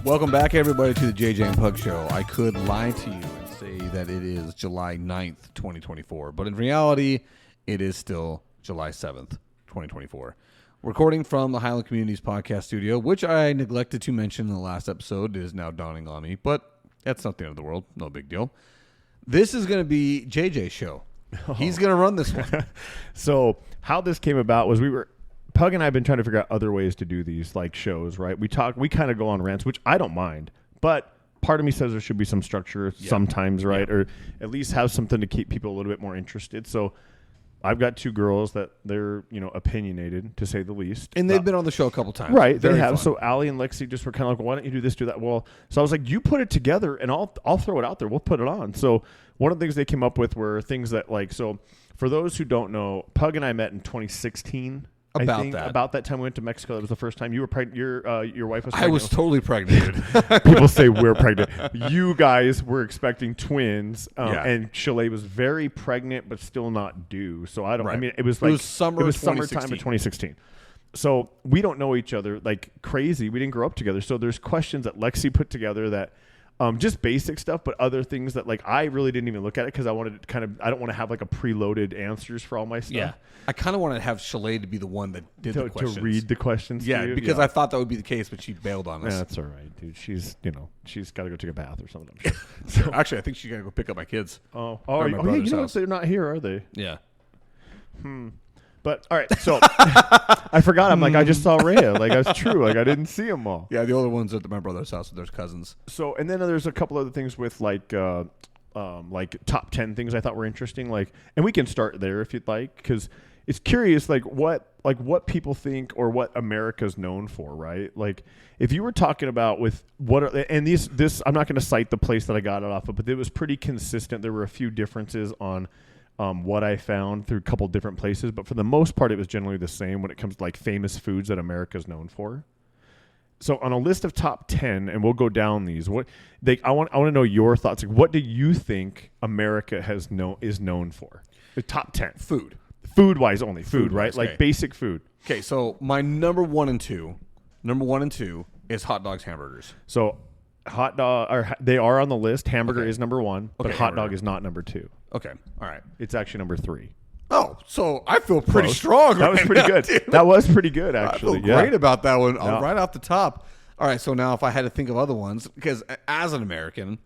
Welcome back, everybody, to the JJ and Pug Show. I could lie to you and say that it is July 9th, 2024, but in reality, it is still July 7th, 2024. Recording from the Highland Communities Podcast Studio, which I neglected to mention in the last episode. It is now dawning on me, but that's not the end of the world. No big deal. This is going to be JJ's show. He's going to run this one. So how this came about was Pug and I have been trying to figure out other ways to do these like shows, right? We kind of go on rants, which I don't mind, but part of me says there should be some structure sometimes, right? Yeah. Or at least have something to keep people a little bit more interested. So I've got two girls that they're, opinionated to say the least. And they've been on the show a couple times. Right. Very they have. fun. So Allie and Lexi just were kind of like, why don't you do this, do that? Well, so I was like, you put it together and I'll throw it out there. We'll put it on. So one of the things they came up with were things that so for those who don't know, Pug and I met in 2016. About that time we went to Mexico. That was the first time you were pregnant. Your wife was pregnant. I was totally pregnant. People say we're pregnant. You guys were expecting twins, and Chalet was very pregnant but still not due. So I don't. Right. I mean, it was summertime of 2016. So we don't know each other like crazy. We didn't grow up together. So there's questions that Lexi put together that. Just basic stuff, but other things that I really didn't even look at it because I wanted to I don't want to have like a preloaded answers for all my stuff. Yeah, I kind of wanted to have Chalet to be the one that did the questions. To read the questions. Yeah, to you. Because I thought that would be the case, but she bailed on us. Yeah, that's all right, dude. She's got to go take a bath or something. I'm sure. So actually, I think she got to go pick up my kids. They're not here, are they? Yeah. But all right, so I forgot. I'm like, I just saw Rhea. Like, that's true. Like, I didn't see them all. Yeah, the older ones are at my brother's house with their cousins. So, and then there's a couple other things with like top 10 things I thought were interesting. Like, and we can start there if you'd like, because it's curious, what people think or what America's known for, right? Like, if you were talking about with this, I'm not going to cite the place that I got it off of, but it was pretty consistent. There were a few differences on. What I found through a couple different places, but for the most part, it was generally the same when it comes to like famous foods that America's known for. So on a list of top 10, and we'll go down these. I want to know your thoughts. Like, what do you think America is known for? The top 10 food wise only food, right? Like basic food. Okay, so my number one and two is hot dogs, hamburgers. So hot dog, they are on the list. Hamburger is number one, but hot dog is not number two. Okay. All right. It's actually number three. Oh, so I feel pretty strong. That was pretty good. Dude. That was pretty good, actually. I feel great about that one right off the top. All right. So now if I had to think of other ones, because as an American,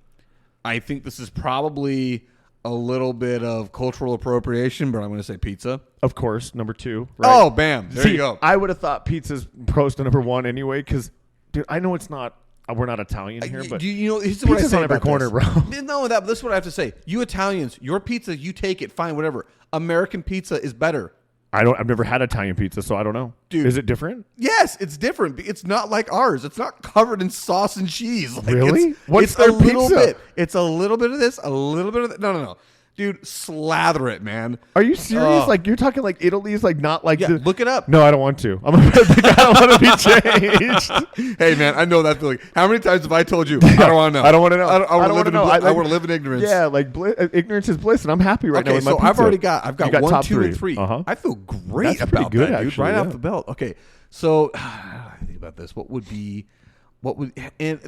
I think this is probably a little bit of cultural appropriation, but I'm going to say pizza. Of course. Number two. Right? Oh, bam. There you go. I would have thought pizza's close to number one anyway, because, dude, I know it's not. We're not Italian here, but this is what I say on every corner, bro. No, this is what I have to say. You Italians, your pizza, you take it, fine, whatever. American pizza is better. I've never had Italian pizza, so I don't know. Dude, is it different? Yes, it's different. It's not like ours. It's not covered in sauce and cheese. Really? What's their pizza? It's a little bit of this, a little bit of that. No. Dude, slather it, man. Are you serious? Like, you're talking like Italy's like not like look it up. No, I don't want to. I don't want to be changed. Hey, man, I know that feeling. How many times have I told you? I don't want to know. I don't want to know. I don't want to know. I want to live in ignorance. Yeah, like ignorance is bliss, and I'm happy right now with my pizza. I've got 1, 2, and 3. I feel great about good, that, dude. Actually, right off the belt. Okay, so I think about this. And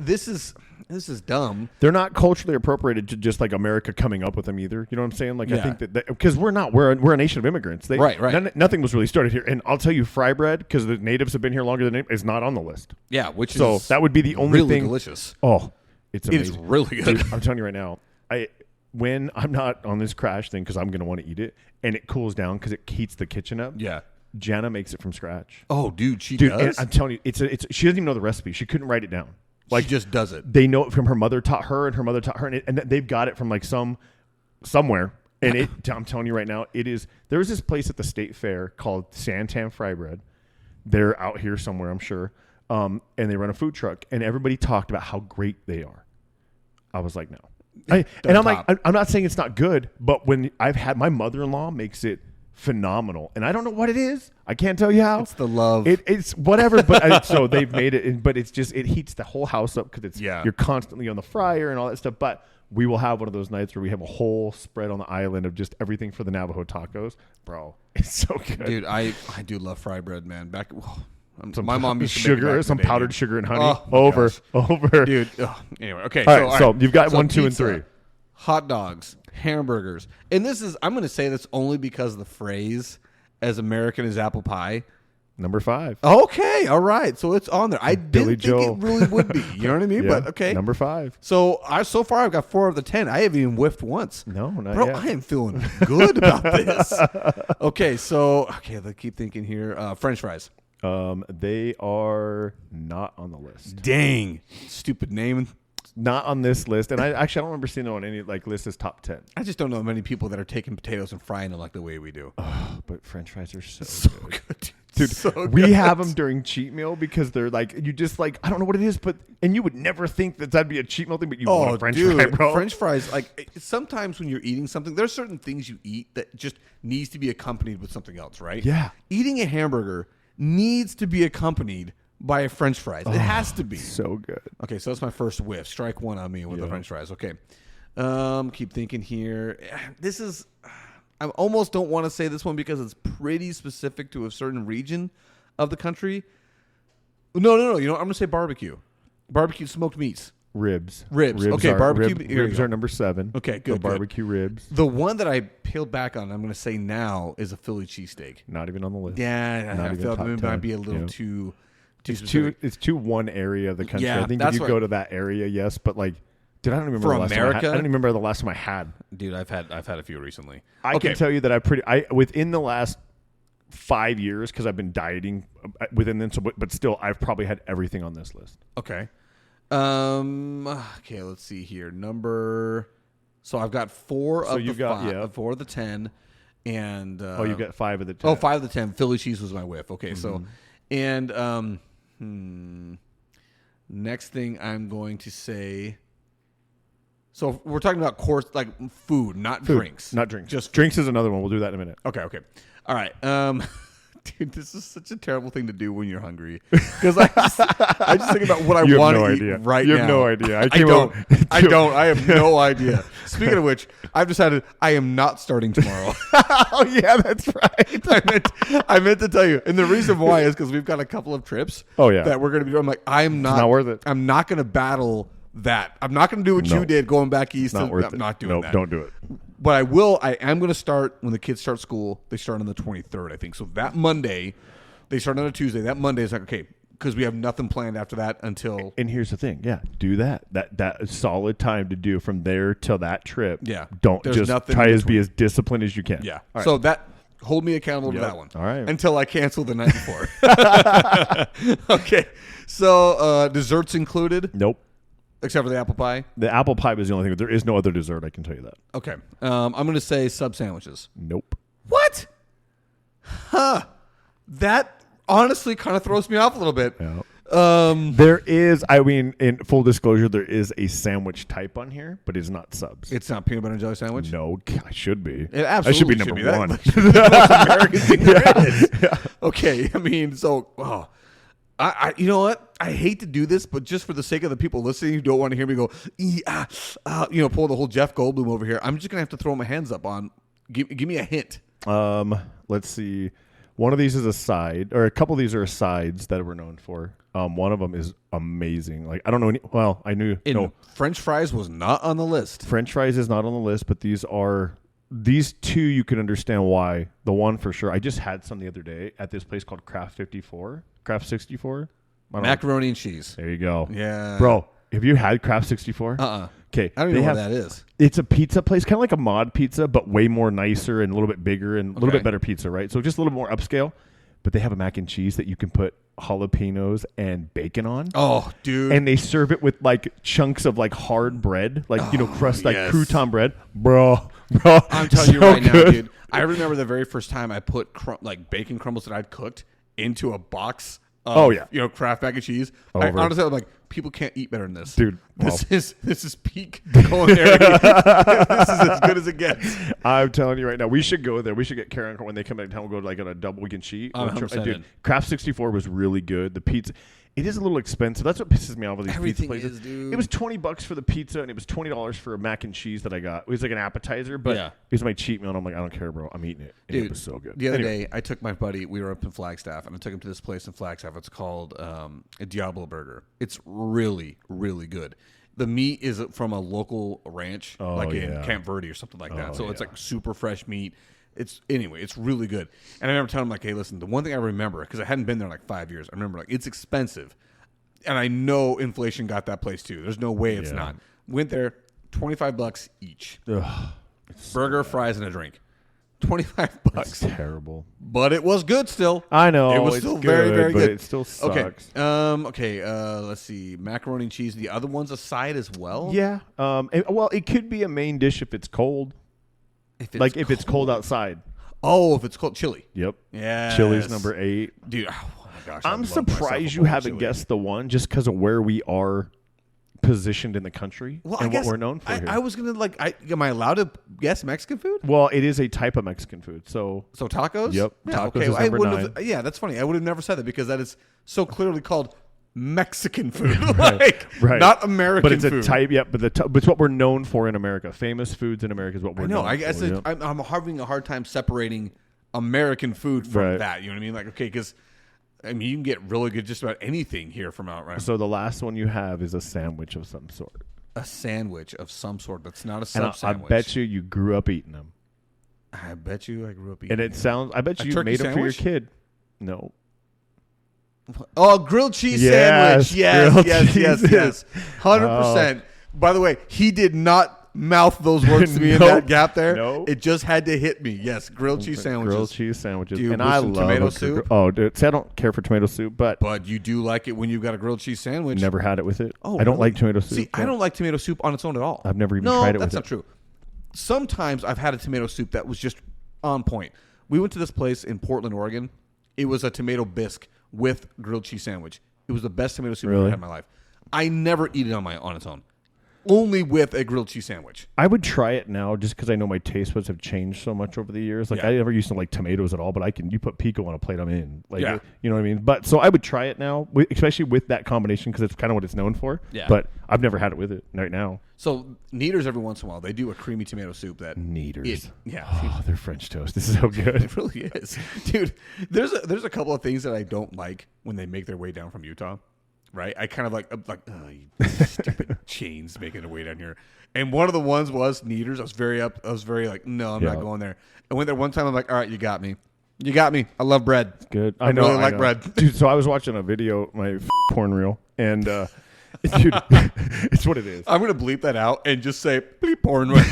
this is dumb. They're not culturally appropriated to just like America coming up with them either. You know what I'm saying? Like, I think that because we're a nation of immigrants. Right. Nothing was really started here. And I'll tell you, fry bread, because the natives have been here longer than is not on the list. Yeah, so that would be the only really thing. Delicious. Oh, it's amazing. It is really good. Dude, I'm telling you right now, when I'm not on this crash thing because I'm going to want to eat it, and it cools down because it heats the kitchen up. Yeah. Jana makes it from scratch. Oh, dude, she does. And I'm telling you, she doesn't even know the recipe. She couldn't write it down. Like, she just does it. They know it from her mother taught her, and her mother taught her, and they've got it from like somewhere. And I'm telling you right now, it is. There was this place at the state fair called Santan Fry Bread. They're out here somewhere, I'm sure. And they run a food truck, and everybody talked about how great they are. I was like, no. I'm not saying it's not good, but when I've had my mother-in-law makes it phenomenal, and I don't know what it is. I can't tell you how. It's the love. It's whatever, but so they've made it. But it's just it heats the whole house up because you're constantly on the fryer and all that stuff. But we will have one of those nights where we have a whole spread on the island of just everything for the Navajo tacos, bro. It's so good, dude. I do love fry bread, man. My mom used to make it sugar, back some in the day, powdered dude. sugar and honey. Oh, my over, gosh. Dude. Anyway, okay. All right, so you've got 1, 2, and pizza, 3. Hot dogs, hamburgers, and this is I'm going to say this only because of the phrase "as American as apple pie." Number 5. Okay, all right. So it's on there. I Billy didn't think Joel. it really would be. You know what I mean? Yeah, But okay. Number 5. So so far I've got 4 of the 10. I haven't even whiffed once. No, not Bro, yet. I am feeling good about this. Okay, let's keep thinking here. French fries. They are not on the list. Dang. Stupid name. Not on this list, and I don't remember seeing it on any list as top 10. I just don't know many people that are taking potatoes and frying them like the way we do. But French fries are so good. Dude, So we good. have them during cheat meal because they're like, you just like, I don't know what it is, and you would never think that'd be a cheat meal thing, but you want a French fry, bro. French fries, like sometimes when you're eating something, there's certain things you eat that just needs to be accompanied with something else, right? Yeah. Eating a hamburger needs to be accompanied by a French fries. It has to be. So good. Okay, so that's my first whiff. Strike 1 on me with the French fries. Okay. Keep thinking here. This is I almost don't want to say this one because it's pretty specific to a certain region of the country. No. You know what? I'm going to say barbecue. Barbecue smoked meats. Ribs. Okay, barbecue. Ribs are number 7. Okay, good. So barbecue ribs. The one that I peeled back on, I'm going to say now, is a Philly cheesesteak. Not even on the list. Yeah, Not I even feel like top it might 10, be a little too specific. It's too one area of the country. Yeah, I think if that's you what go to that area, yes, but like, dude, I don't remember For the last America? time I don't remember the last time I had. Dude, I've had a few recently. I can tell you that I within the last 5 years, because I've been dieting within them, but still, I've probably had everything on this list. Okay. Okay, let's see here. So I've got 4 of the 5, 4 of the 10, and you've got 5 of the 10. 5 of the 10. Philly cheese was my whiff. Okay, so and next thing I'm going to say. So we're talking about course like food, not drinks. Not drinks. Just drinks is another one. We'll do that in a minute. Okay. All right. Dude, this is such a terrible thing to do when you're hungry. Because I just think about what I want to eat right now. You have no idea. I don't. I have no idea. Speaking of which, I've decided I am not starting tomorrow. Oh, yeah, that's right. I meant to tell you. And the reason why is because we've got a couple of trips that we're going to be doing. I'm like, I'm not worth it. I'm not going to battle that. I'm not going to do what you did going back east. Not worth I'm it. not doing that. Don't do it. But I am going to start when the kids start school. They start on the 23rd, I think. So that Monday, they start on a Tuesday. That Monday is like, okay, because we have nothing planned after that until. And here's the thing. Yeah, do that. That is solid time to do from there till that trip. Yeah. There's just try to be as disciplined as you can. Yeah. Right. So that. Hold me accountable to that one. All right. Until I cancel the night before. Okay. So desserts included? Nope. Except for the apple pie? The apple pie was the only thing. There is no other dessert, I can tell you that. Okay. I'm going to say sub sandwiches. Nope. What? Huh. That honestly kind of throws me off a little bit. Yeah. There is, in full disclosure, there is a sandwich type on here, but it's not subs. It's not peanut butter and jelly sandwich? No, I should be. It absolutely I should be should number one. That should be the most American thing there is. Yeah. Okay. I mean, so, I you know what? I hate to do this, but just for the sake of the people listening who don't want to hear me go, pull the whole Jeff Goldblum over here, I'm just going to have to throw my hands up on, give me a hint. Let's see. One of these is a side, or a couple of these are sides that we're known for. One of them is amazing. Like, I don't know I knew. French fries was not on the list. French fries is not on the list, but these two you can understand why. The one for sure. I just had some the other day at this place called Craft 64. Macaroni and cheese. There you go. Yeah. Bro, have you had Craft 64? Okay. I don't even know what that is. It's a pizza place, kind of like a mod pizza, but way more nicer and a little bit bigger and a little bit better pizza, right? So just a little bit more upscale. But they have a mac and cheese that you can put jalapenos and bacon on. Oh, dude. And they serve it with like chunks of like hard bread, like, crust, like crouton bread. Bro. I'm telling you right now, dude. I remember the very first time I put bacon crumbles that I'd cooked into a box of, Kraft mac and cheese. Honestly, I'm like, people can't eat better than this, dude. This is peak culinary. This is as good as it gets. I'm telling you right now, we should go there. We should get Karen when they come in town. We'll go on a double weekend cheat. 100%. Dude, Craft 64 was really good. The pizza. It is a little expensive. That's what pisses me off with these Everything pizza places. is, dude. It was $20 for the pizza, and it was $20 for a mac and cheese that I got. It was like an appetizer, but Yeah. it was my cheat meal, and I'm like, I don't care, bro. I'm eating it. And Dude, it was so good. The other day, I took my buddy. We were up in Flagstaff, and I took him to this place in Flagstaff. It's called a Diablo Burger. It's really, really good. The meat is from a local ranch, in Camp Verde or something like that. So it's like super fresh meat. It's really good. And I remember telling him, like, hey, listen, the one thing I remember, because I hadn't been there in like 5 years, I remember, like, it's expensive. And I know inflation got that place too. There's no way it's not. Went there, $25 each. Ugh, Burger, fries, and a drink. $25. It's terrible. But it was good still. I know. It was still very, very but good. It still sucks. Okay. Let's see. Macaroni and cheese. The other one's a side as well. Yeah. Well, it could be a main dish if it's cold. If it's cold outside. Oh, if it's cold, chili. Yep. Yeah. Chili's number 8. Dude. Oh my gosh. I'm surprised you haven't guessed the one just because of where we are positioned in the country and what we're known for here. I was gonna am I allowed to guess Mexican food? Well, it is a type of Mexican food. So tacos? Yep. Yeah, Tacos okay. is number 9. Yeah, that's funny. I would have never said that because that is so clearly called Mexican food. Right. Not American but it's food. a type, but it's what we're known for in America. Famous foods in America is what we're known for. I guess I'm having a hard time separating American food from that. You know what I mean? Like, okay, because I mean, you can get really good just about anything here from outright. So the last one you have is a sandwich of some sort. A sandwich of some sort that's not a sandwich. I bet you grew up eating them. I bet you I grew up eating them. And I bet you made them for your kid. No. Oh, grilled cheese sandwich. Yes. 100%. By the way, he did not mouth those words to me in that gap there. Nope. It just had to hit me. Yes, grilled cheese sandwiches. Grilled cheese sandwiches. And I love tomato soup. Oh, dude. See, I don't care for tomato soup, but you do like it when you've got a grilled cheese sandwich. Never had it with it. Oh, I don't like tomato soup. See, I don't like tomato soup on its own at all. I've never even tried it with it. No, that's not true. Sometimes I've had a tomato soup that was just on point. We went to this place in Portland, Oregon. It was a tomato bisque with grilled cheese sandwich. It was the best tomato soup I've ever had in my life. I never eat it on its own. Only with a grilled cheese sandwich. I would try it now just because I know my taste buds have changed so much over the years. Like, I never used to like tomatoes at all, but you put pico on a plate, I'm in. Like, you know what I mean? But so I would try it now, especially with that combination because it's kind of what it's known for. Yeah. But I've never had it with it right now. So Kneaders, every once in a while, they do a creamy tomato soup that Kneaders. Oh, they're French toast. This is so good. It really is, dude. There's a couple of things that I don't like when they make their way down from Utah. Right, I kind of like you stupid chains making their way down here. And one of the ones was Kneaders. I was very like, no, I'm not going there. I went there one time. I'm like, all right, you got me. I love bread. It's good. I really like bread, dude. So I was watching a video, my porn reel, and dude, it's what it is. I'm gonna bleep that out and just say bleep porn reel.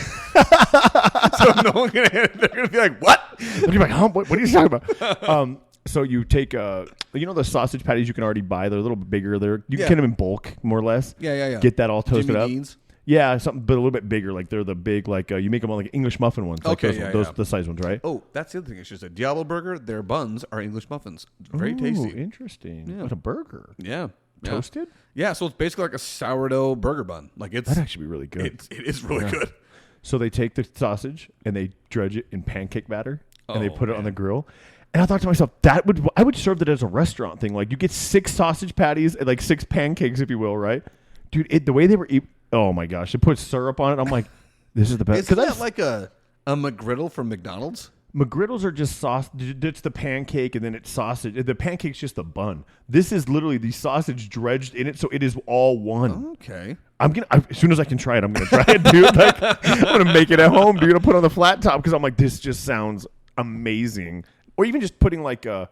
So no one they're gonna be like, what? They're like, huh? What are you talking about? So you take the sausage patties you can already buy. They're a little bit bigger. You can get them in bulk, more or less. Yeah. Get that all toasted up. Beans? Yeah, something, but a little bit bigger. Like they're the big, you make them on like English muffin ones. Like those the size ones, right? Oh, that's the other thing. It's just a Diablo burger. Their buns are English muffins. Very tasty. Interesting. Yeah. What a burger. Yeah. Toasted? Yeah. So it's basically like a sourdough burger bun. That'd actually be really good. It is really good. So they take the sausage and they dredge it in pancake batter and they put it on the grill. And I thought to myself, I would serve that as a restaurant thing. Like you get 6 sausage patties and like 6 pancakes, if you will, right? Dude, the way they were eating, oh my gosh, they put syrup on it. I'm like, this is the best. Isn't that like a McGriddle from McDonald's? McGriddles are just sauce. It's the pancake and then it's sausage. The pancake's just the bun. This is literally the sausage dredged in it, so it is all one. Okay. As soon as I can try it, I'm gonna try it, dude. I'm gonna make it at home, dude. I'll put it on the flat top because I'm like, this just sounds amazing. Or even just putting like a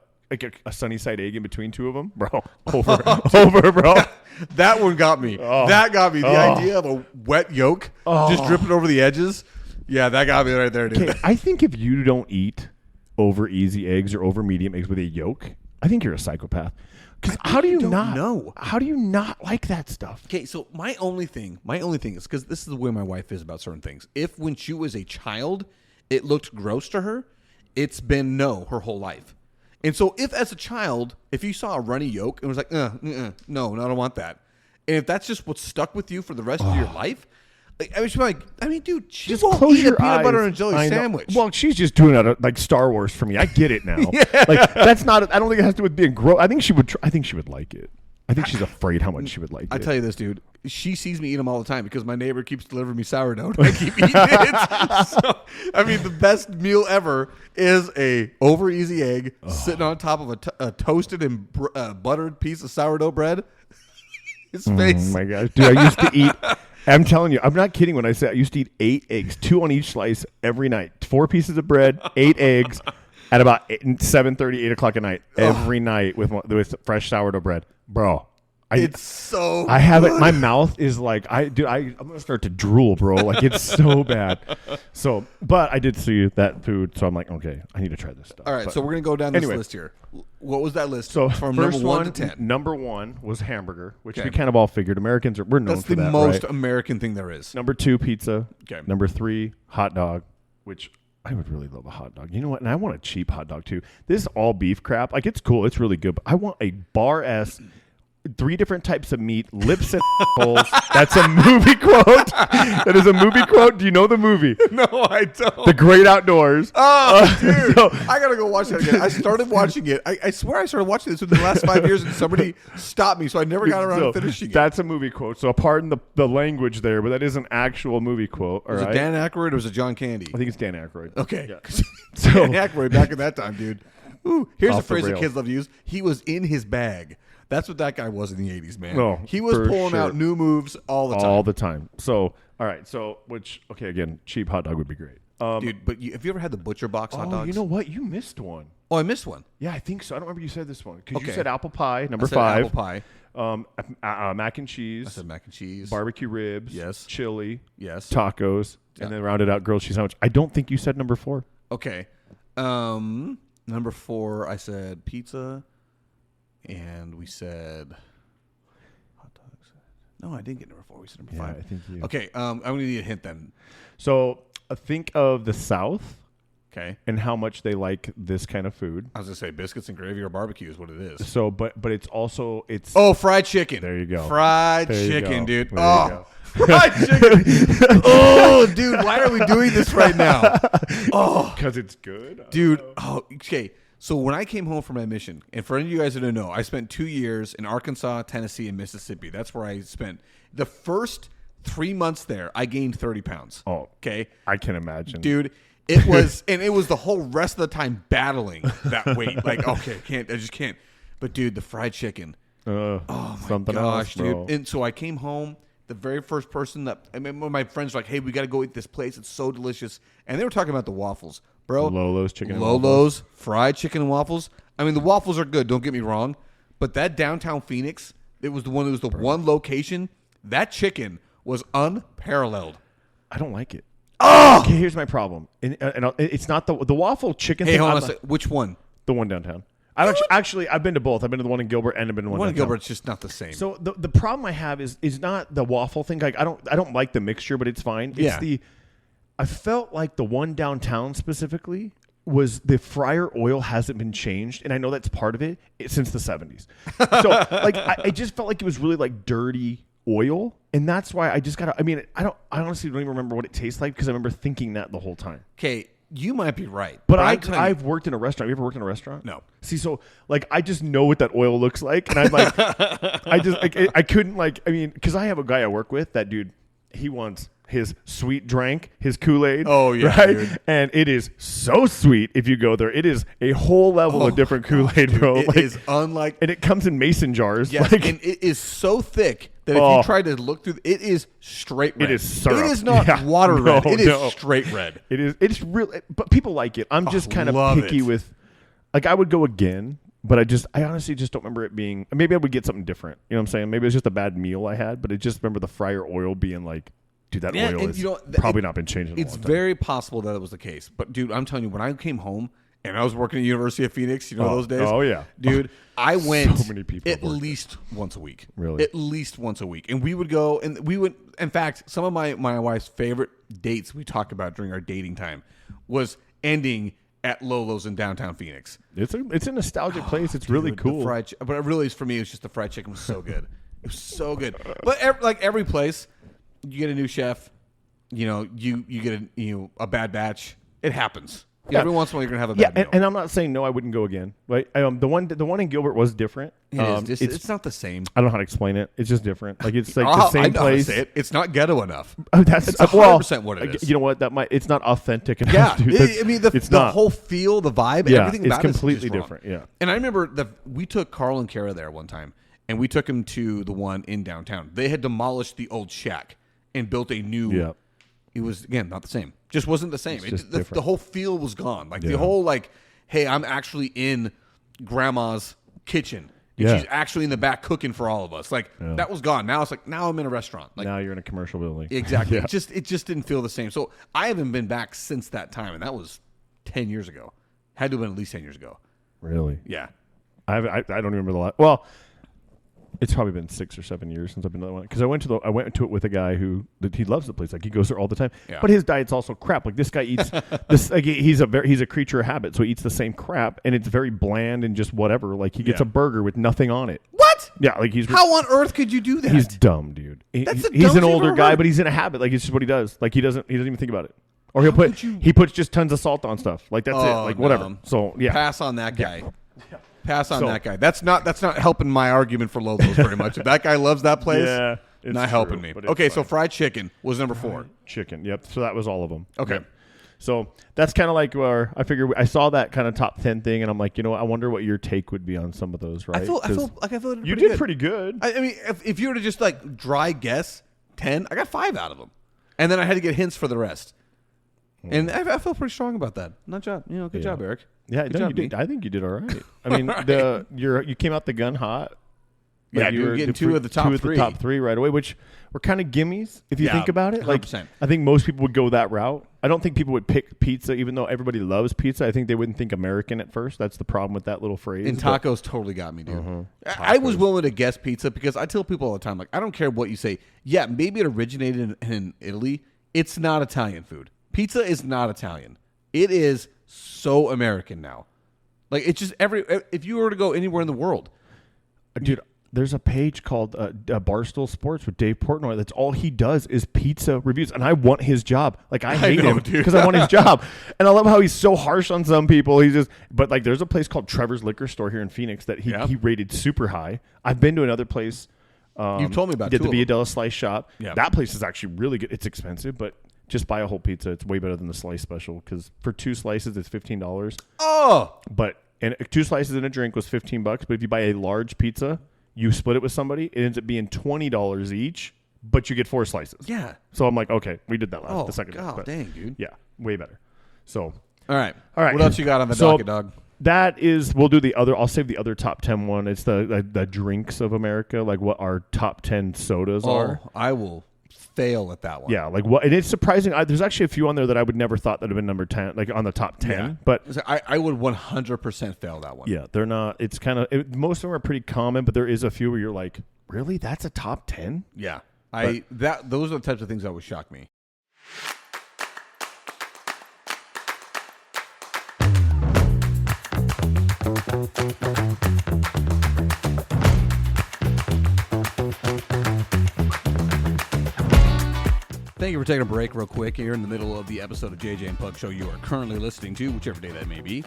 sunny side egg in between 2 of them, bro. Over, bro. That one got me. That got me. The idea of a wet yolk just dripping over the edges. Yeah, that got me right there, dude. Okay, I think if you don't eat over easy eggs or over medium eggs with a yolk, I think you're a psychopath. Because how do you not know? How do you not like that stuff? Okay, so my only thing is because this is the way my wife is about certain things. If when she was a child, it looked gross to her, it's been no her whole life. And so if as a child, if you saw a runny yolk and was like, no, I don't want that. And if that's just what's stuck with you for the rest of your life, like, I mean, dude, she Just won't close eat a your peanut eyes. butter and jelly I know. sandwich. Well, she's just doing it like Star Wars for me. I get it now. Like that's not. I don't think it has to do with being gross. I think she would. I think she would like it. I think she's afraid how much she would like it. I tell you this, dude. She sees me eat them all the time because my neighbor keeps delivering me sourdough. And I keep eating it. So, I mean, the best meal ever is a over easy egg sitting on top of a toasted and buttered piece of sourdough bread. His face. Oh my gosh, dude! I used to eat. I'm telling you, I'm not kidding when I say I used to eat 8 eggs, 2 on each slice every night. 4 pieces of bread, 8 eggs, at about 7:30, 8 o'clock at night every night with fresh sourdough bread, bro. It's so. I have good. it. My mouth is like I'm gonna start to drool, bro. Like it's so bad. So, but I did see that food, so I'm like, okay, I need to try this stuff. All right, but so we're gonna go down this list here. What was that list? So from first number 1 to 10. Number 1 was hamburger, which Okay. we kind of all figured. Americans we're known That's for the that. most right? American thing there is. Number 2, pizza. Okay. Number 3, hot dog, which I would really love a hot dog. You know what? And I want a cheap hot dog too. This all beef crap, like it's cool, it's really good, but I want a bar S. 3 different types of meat, lips and holes. That's a movie quote. That is a movie quote. Do you know the movie? No, I don't. The Great Outdoors. Oh, dude. so- I got to go watch that again. I started watching it. I swear I started watching this within the last 5 years, and somebody stopped me, so I never got around to finishing it. That's a movie quote. So pardon the language there, but that is an actual movie quote. All Was right? it Dan Aykroyd or was it John Candy? I think it's Dan Aykroyd. Okay. Yeah. Dan Aykroyd back in that time, dude. Ooh, here's a Off the phrase that rails. kids love to use. He was in his bag. That's what that guy was in the 80s, man. No, he was for pulling sure. out new moves all the time. All the time. So, all right. So, again, cheap hot dog would be great. Dude, but have you ever had the Butcher Box hot dogs? You know what? You missed one. Oh, I missed one. Yeah, I think so. I don't remember you said this one because you Okay. said apple pie, number I said 5. apple pie. Mac and cheese. I said mac and cheese. Barbecue ribs. Yes. Chili. Yes. Tacos. Yeah. And then rounded out grilled cheese sandwich. I don't think you said number 4. Okay. Number 4, I said pizza, and we said hot dogs. No, I didn't get number 4. We said number 5. I think you. Okay. I'm gonna need a hint then. So think of the South Okay. and how much they like this kind of food. I was gonna say biscuits and gravy or barbecue is what it is. So, but it's also it's. Oh, fried chicken. There you go. Fried There you chicken, go. dude. There you Oh, go. fried chicken. Oh, dude, why are we doing this right now? Oh, Because it's good, dude. Oh, okay. So when I came home from my mission, and for any of you guys that don't know, I spent 2 years in Arkansas, Tennessee, and Mississippi. That's where I spent the first 3 months there. I gained 30 pounds. Oh, Okay. I can imagine, Dude, it was, and it was the whole rest of the time battling that weight. Like, okay, I just can't. But dude, the fried chicken. Oh my Something gosh, else, bro. dude. And so I came home. The very first person that I mean, my friends were like, "Hey, we got to go eat this place. It's so delicious." And they were talking about the waffles, bro. Lolo's chicken and Lolo's fried chicken and waffles. I mean, the waffles are good. Don't get me wrong, but that downtown Phoenix, it was the one. It was the one location. That chicken was unparalleled. I don't like it. Oh, Okay, here's my problem, and it's not the waffle chicken. hey, thing. hold on I'm a second. Which one? The one downtown. I've been to both. I've been to the one in Gilbert and I've been to the One in downtown. Gilbert's just not the same. So the problem I have is not the waffle thing. Like I don't like the mixture, but it's fine. It's Yeah. I felt like the one downtown specifically was the fryer oil hasn't been changed, and I know that's part of it since the 70s. So like I just felt like it was really like dirty oil, and that's why I just got. I mean, I honestly don't even remember what it tastes like because I remember thinking that the whole time. Okay, you might be right, But I'm telling you- I've worked in a restaurant. You ever worked in a restaurant? No. See, so like I just know what that oil looks like, and I'm like, I couldn't like. I mean, because I have a guy I work with. That dude, he wants his sweet drink, his Kool-Aid. Oh, yeah, right. dude. And it is so sweet. If you go there, it is a whole level of different Kool-Aid, bro. It is unlike. and it comes in mason jars. Yes, like, and it is so thick that if Oh. you try to look through, it is straight red. It is syrup. It is not Yeah. water No, red. It is no. straight red. It's real, but people like it. I'm just kind of love picky it. with. Like I would go again, but I honestly just don't remember it being. Maybe I would get something different. You know what I'm saying? Maybe it was just a bad meal I had, but I just remember the fryer oil being like, dude, that Yeah, oil and is you know, probably not been changed in a It's long time. very possible that it was the case. But dude, I'm telling you, when I came home and I was working at University of Phoenix, you know those days. Oh, yeah. dude. I went So many people at worked least once a week. Really? At least once a week, and we would go and we would. In fact, some of my wife's favorite dates we talk about during our dating time was ending at Lolo's in downtown Phoenix. It's a nostalgic place. It's really Dude, cool. The fried but it really is for me. It's just the fried chicken was so good. It was so good. But every place, you get a new chef. You get a bad batch. It happens. Yeah. Every once in a while, you're gonna have a bad meal. And I'm not saying no, I wouldn't go again. Right? The one in Gilbert was different. It's not the same. I don't know how to explain it. It's just different. Like it's like the same place. It's not ghetto enough. That's 100% what it is. You know what? It's not authentic enough. Yeah, dude. the whole feel, the vibe, everything about it's completely different. Yeah. And I remember we took Carl and Kara there one time, and we took him to the one in downtown. They had demolished the old shack and built a new. Yeah. It was, again, not the same. Just wasn't the same. The whole feel was gone. Like the whole hey, I'm actually in Grandma's kitchen. And she's actually in the back cooking for all of us. That was gone. Now it's now I'm in a restaurant. Now you're in a commercial building. Exactly. Yeah. It just didn't feel the same. So I haven't been back since that time, and that was 10 years ago. Had to have been at least 10 years ago. Really? Yeah. I don't remember the last. Well, it's probably been 6 or 7 years since I've been to that one. Because I went to it with a guy he loves the place. Like he goes there all the time. Yeah. But his diet's also crap. Like this guy eats this. Like he's a creature of habit, so he eats the same crap, and it's very bland and just whatever. Like he gets a burger with nothing on it. What? Yeah, like how on earth could you do that? He's dumb, dude. He's an older guy, but he's in a habit. Like it's just what he does. Like he doesn't even think about it. Or he puts just tons of salt on stuff. Like that's it. Like whatever. So yeah, pass on that guy. Yeah. Pass on that guy. That's not helping my argument for LoLo's very much. If that guy loves that place, not helping me. Okay, so fried chicken was number 4. Chicken, yep. So that was all of them. Okay. Yep. So that's kind of like where I figured I saw that kind of top 10 thing, and I'm like, I wonder what your take would be on some of those, right? I feel like I feel you did pretty good. I mean, if you were to just dry guess 10, I got 5 out of them, and then I had to get hints for the rest. And I feel pretty strong about that. Not job, good job, Eric. Yeah, good job, you did. I think you did all right. I mean, you came out the gun hot. Yeah, you were getting 2 of the top 3. The top 3 right away, which were kind of gimmies if you think about it. 100%. I think most people would go that route. I don't think people would pick pizza, even though everybody loves pizza. I think they wouldn't think American at first. That's the problem with that little phrase. And tacos totally got me, dude. I was willing to guess pizza because I tell people all the time, I don't care what you say. Yeah, maybe it originated in Italy. It's not Italian food. Pizza is not Italian. It is so American now. It's just if you were to go anywhere in the world. Dude, there's a page called Barstool Sports with Dave Portnoy. That's all he does is pizza reviews. And I want his job. I hate him because I want his job. And I love how he's so harsh on some people. But there's a place called Trevor's Liquor Store here in Phoenix that he rated super high. I've been to another place. You've told me about it. Did the Viadella Slice Shop. Yeah. That place is actually really good. It's expensive, but just buy a whole pizza. It's way better than the slice special because for 2 slices, it's $15. Oh! And 2 slices and a drink was $15. But if you buy a large pizza, you split it with somebody, it ends up being $20 each, but you get 4 slices. Yeah. So I'm like, okay, we did that the second time. Oh, dang, dude. Yeah, way better. So. All right. What else you got on the docket, dog? That is, we'll do the other. I'll save the other top 10 one. It's the drinks of America, like what our top 10 sodas are. I will fail at that one. Yeah, and it's surprising. There's actually a few on there that I would never thought that would have been number 10, like on the top 10. Yeah. But I would 100% fail that one. Yeah, they're not. It's kind of most of them are pretty common, but there is a few where you're like, really, that's a top 10? Yeah, those are the types of things that would shock me. Thank you for taking a break real quick. You're in the middle of the episode of JJ and Pug Show you are currently listening to, whichever day that may be.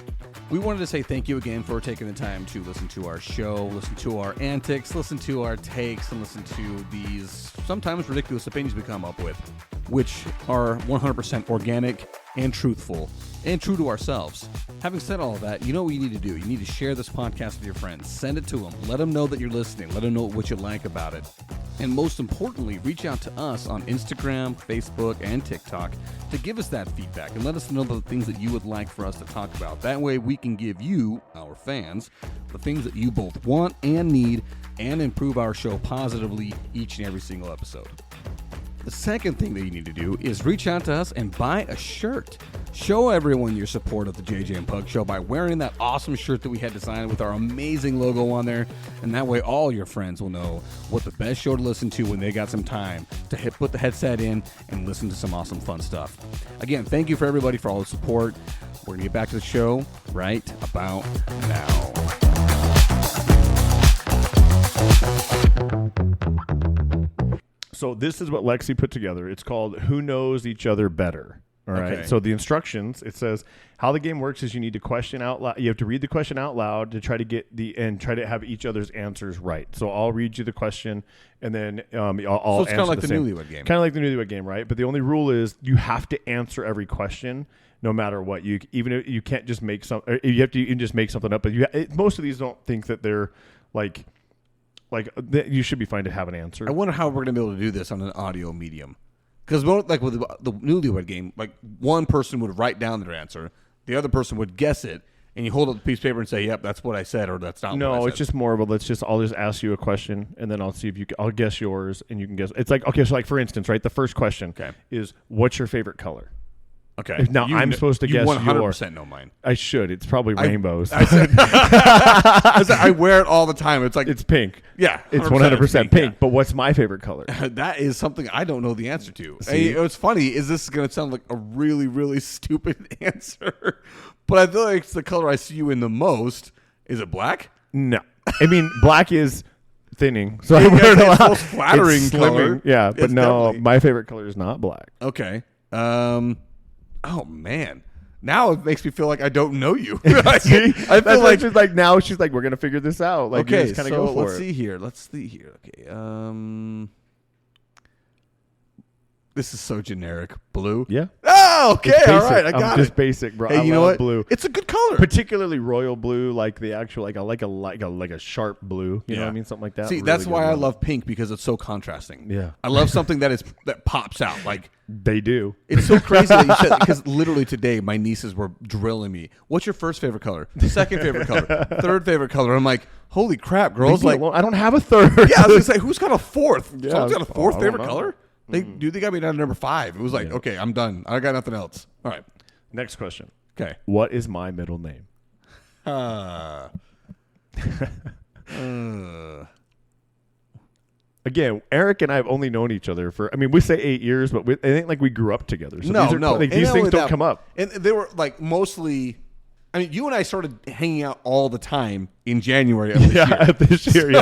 We wanted to say thank you again for taking the time to listen to our show, listen to our antics, listen to our takes, and listen to these sometimes ridiculous opinions we come up with, which are 100% organic and truthful and true to ourselves. Having said all of that, you know what you need to do. You need to share this podcast with your friends. Send it to them. Let them know that you're listening. Let them know what you like about it. And most importantly, reach out to us on Instagram, Facebook, and TikTok to give us that feedback and let us know the things that you would like for us to talk about. That way we can give you, our fans, the things that you both want and need and improve our show positively each and every single episode. The second thing that you need to do is reach out to us and buy a shirt. Show everyone your support of the JJ and Pug Show by wearing that awesome shirt that we had designed with our amazing logo on there. And that way all your friends will know what the best show to listen to when they got some time to put the headset in and listen to some awesome fun stuff. Again, thank you for everybody for all the support. We're going to get back to the show right about now. So this is what Lexi put together. It's called Who Knows Each Other Better. All right. Okay. So the instructions, it says how the game works is you need to question out loud. You have to read the question out loud to try to get and try to have each other's answers right. So I'll read you the question, and then I'll So it's kind of like the same. Newlywed Game. Kind of like the Newlywed Game, right? But the only rule is you have to answer every question, no matter what. Even if you can't just make some. You can just make something up. But most of these don't think that they're like you should be fine to have an answer. I wonder how we're going to be able to do this on an audio medium. Because like with the Newlywed Game, like one person would write down their answer, the other person would guess it, and you hold up the piece of paper and say, "Yep, that's what I said," or "That's not." what I said. It's just more of a I'll just ask you a question, and then I'll see if I'll guess yours, and you can guess. It's like, okay, so like for instance, right, the first question is, "What's your favorite color?" Okay. Now I'm supposed to guess 100% know mine. I should. It's probably rainbows. I wear it all the time. It's like it's pink. Yeah, it's 100% pink. Yeah. But what's my favorite color? That is something I don't know the answer to. Hey, what's funny is this is going to sound like a really, really stupid answer, but I feel like it's the color I see you in the most. Is it black? No, I mean black is thinning, so I wear it a lot. It's the most flattering color. Yeah, but no, my favorite color is not black. Okay. Oh man, now it makes me feel like I don't know you. See, I feel like she's like now she's like we're gonna figure this out. Like, okay, just so go for let's see here. Okay, this is so generic. Blue. Yeah. Oh, okay. All right, I got it. Just basic, bro. Hey, you know what? Blue. It's a good color, particularly royal blue, like the actual like a sharp blue. You know what I mean? Something like that. See, really that's why I love pink because it's so contrasting. Yeah, I love something that pops out. Like they do. It's so crazy that you said, because literally today my nieces were drilling me. What's your first favorite color? Second favorite color? Third favorite color? I'm like, holy crap, girls! Like, I don't have a third. Yeah, I was gonna say, who's got a fourth? Yeah, Someone's got a fourth favorite know. color. They got me down to number 5. It was like, okay, I'm done. I got nothing else. All right. Next question. Okay. What is my middle name? Again, Eric and I have only known each other for, we say 8 years, but I think like we grew up together. So these things don't come up. And they were like mostly, you and I started hanging out all the time in January of this year.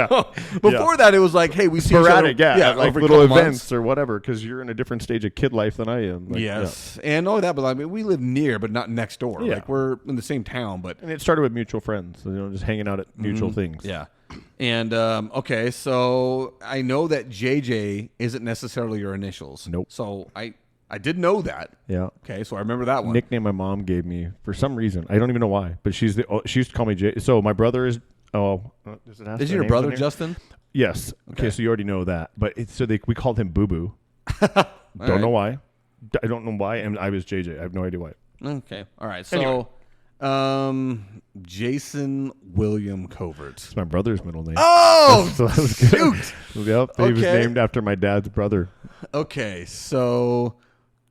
Before that, it was like, hey, we see sporadic, each other. Like little events or whatever, because you're in a different stage of kid life than I am. Like, yes. And all that, but we live near, but not next door. Yeah. Like we're in the same town, but. And it started with mutual friends, just hanging out at mutual things. Yeah. And, okay, so I know that JJ isn't necessarily your initials. Nope. So I did know that. Yeah. Okay, so I remember that one. Nickname my mom gave me for some reason. I don't even know why, but she used to call me Jay. So my brother is. Does it have is your brother Justin? Yes. Okay, so you already know that, but we called him Boo Boo. Don't know why. I don't know why, and I was JJ. I have no idea why. Okay. All right. So, anyway. Jason William Covert. It's my brother's middle name. Oh, so that was good. Shoot. Yep. He was named after my dad's brother. Okay, so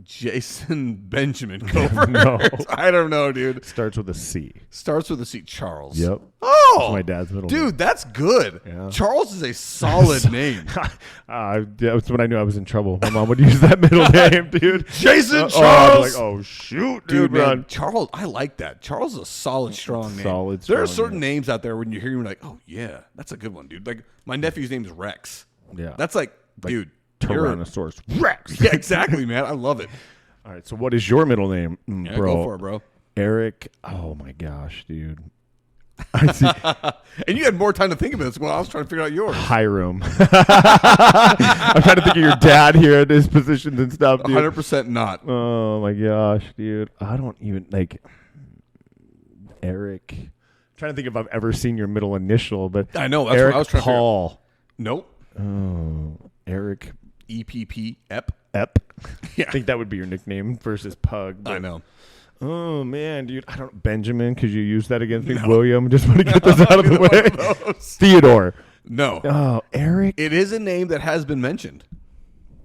Jason Benjamin Covert. No. I don't know, dude. Starts with a C. Starts with a C. Charles. Yep. Oh, that's my dad's middle name. Dude, that's good. Yeah. Charles is a solid name. That's when I knew I was in trouble. My mom would use that middle name, dude. Jason Charles. I'd be like, oh shoot, dude, man, Charles. I like that. Charles is a solid, strong name. There are certain names out there when you hear you're like, oh yeah, that's a good one, dude. Like my nephew's name is Rex. Yeah, that's like dude. Tyrannosaurus Rex. Yeah, exactly, man. I love it. All right, so what is your middle name, Yeah, bro? Go for it, bro. Eric. Oh my gosh, dude. I see. And you had more time to think of this while I was trying to figure out yours. Hiram. I'm trying to think of your dad here at his positions and stuff, dude. 100% not. Oh my gosh, dude. I don't even Eric. I'm trying to think if I've ever seen your middle initial, but I know that's Eric what I was trying Paul. to figure out. Nope. Oh, Eric EPP Ep. Yeah. I think that would be your nickname versus Pug. I know. Oh man, dude, I don't Benjamin because you used that against me. No. William, just want to get this out of the way. Theodore. No. Oh, Eric. It is a name that has been mentioned.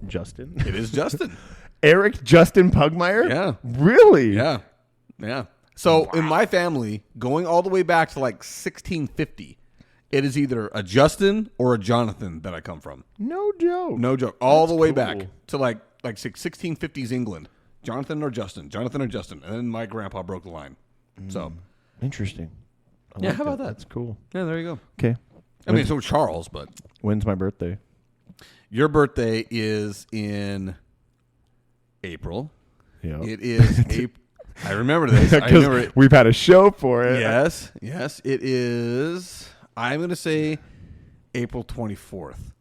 Justin. It is Justin. Eric Justin Pugmire? Yeah. Really? Yeah. Yeah. So in my family, going all the way back to like 1650, it is either a Justin or a Jonathan that I come from. No joke. No joke. All the way back to like 1650s England. Jonathan or Justin. And then my grandpa broke the line. So interesting. How about that? That's cool. Yeah, there you go. Okay. I mean, so Charles, but when's my birthday? Your birthday is in April. Yeah. It is April. I remember this. I remember it. We've had a show for it. Yes. It is. I'm going to say April 24th.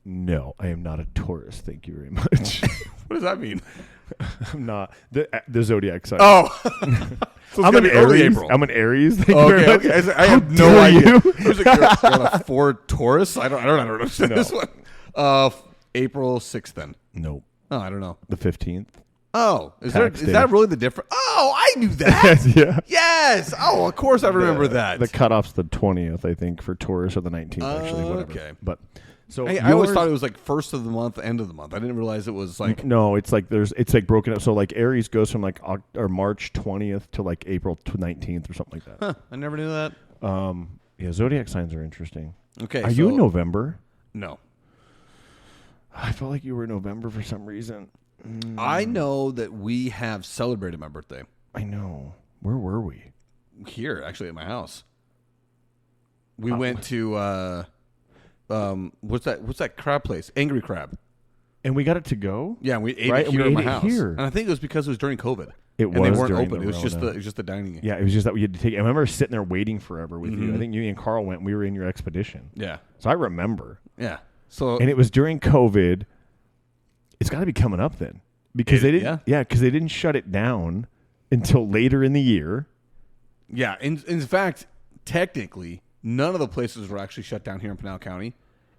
No, I am not a Taurus. Thank you very much. What does that mean? I'm not the zodiac sign. Oh, so I'm an early Aries. April. I'm an Aries. Thank you very much. Okay. I have no dare idea. you? Who's you're a Ford Taurus? I don't understand this one. April 6th then. No, Oh, I don't know. the 15th. Oh, is Tax day. that really the difference? Oh, I knew that. Yeah. Yes. Oh, of course I remember that. The cutoff's the 20th, I think, for Taurus, or the 19th, actually. Whatever. Okay. But so I always thought it was like first of the month, end of the month. I didn't realize it was like no, it's like it's like broken up. So like Aries goes from like March 20th to like April 19th or something like that. Huh, I never knew that. Yeah, zodiac signs are interesting. Okay. Are you in November? No. I felt like you were in November for some reason. I know that we have celebrated my birthday. I know. Where were we? Here, actually, at my house. We went to what's that crab place? Angry Crab. And we got it to go? Yeah, and we ate Right, it here and we at my ate it house. here. And I think it was because it was during COVID. It and was they weren't during open. the It was Rona. just the dining. Yeah, it was just that we had to take. I remember sitting there waiting forever with you. I think you and Carl went. And we were in your expedition. Yeah. So I remember. Yeah. So And it was during COVID. It's got to be coming up then, because they didn't. Yeah, because they didn't shut it down until later in the year. yeah. In fact, technically, none of the places were actually shut down here in Pinal County.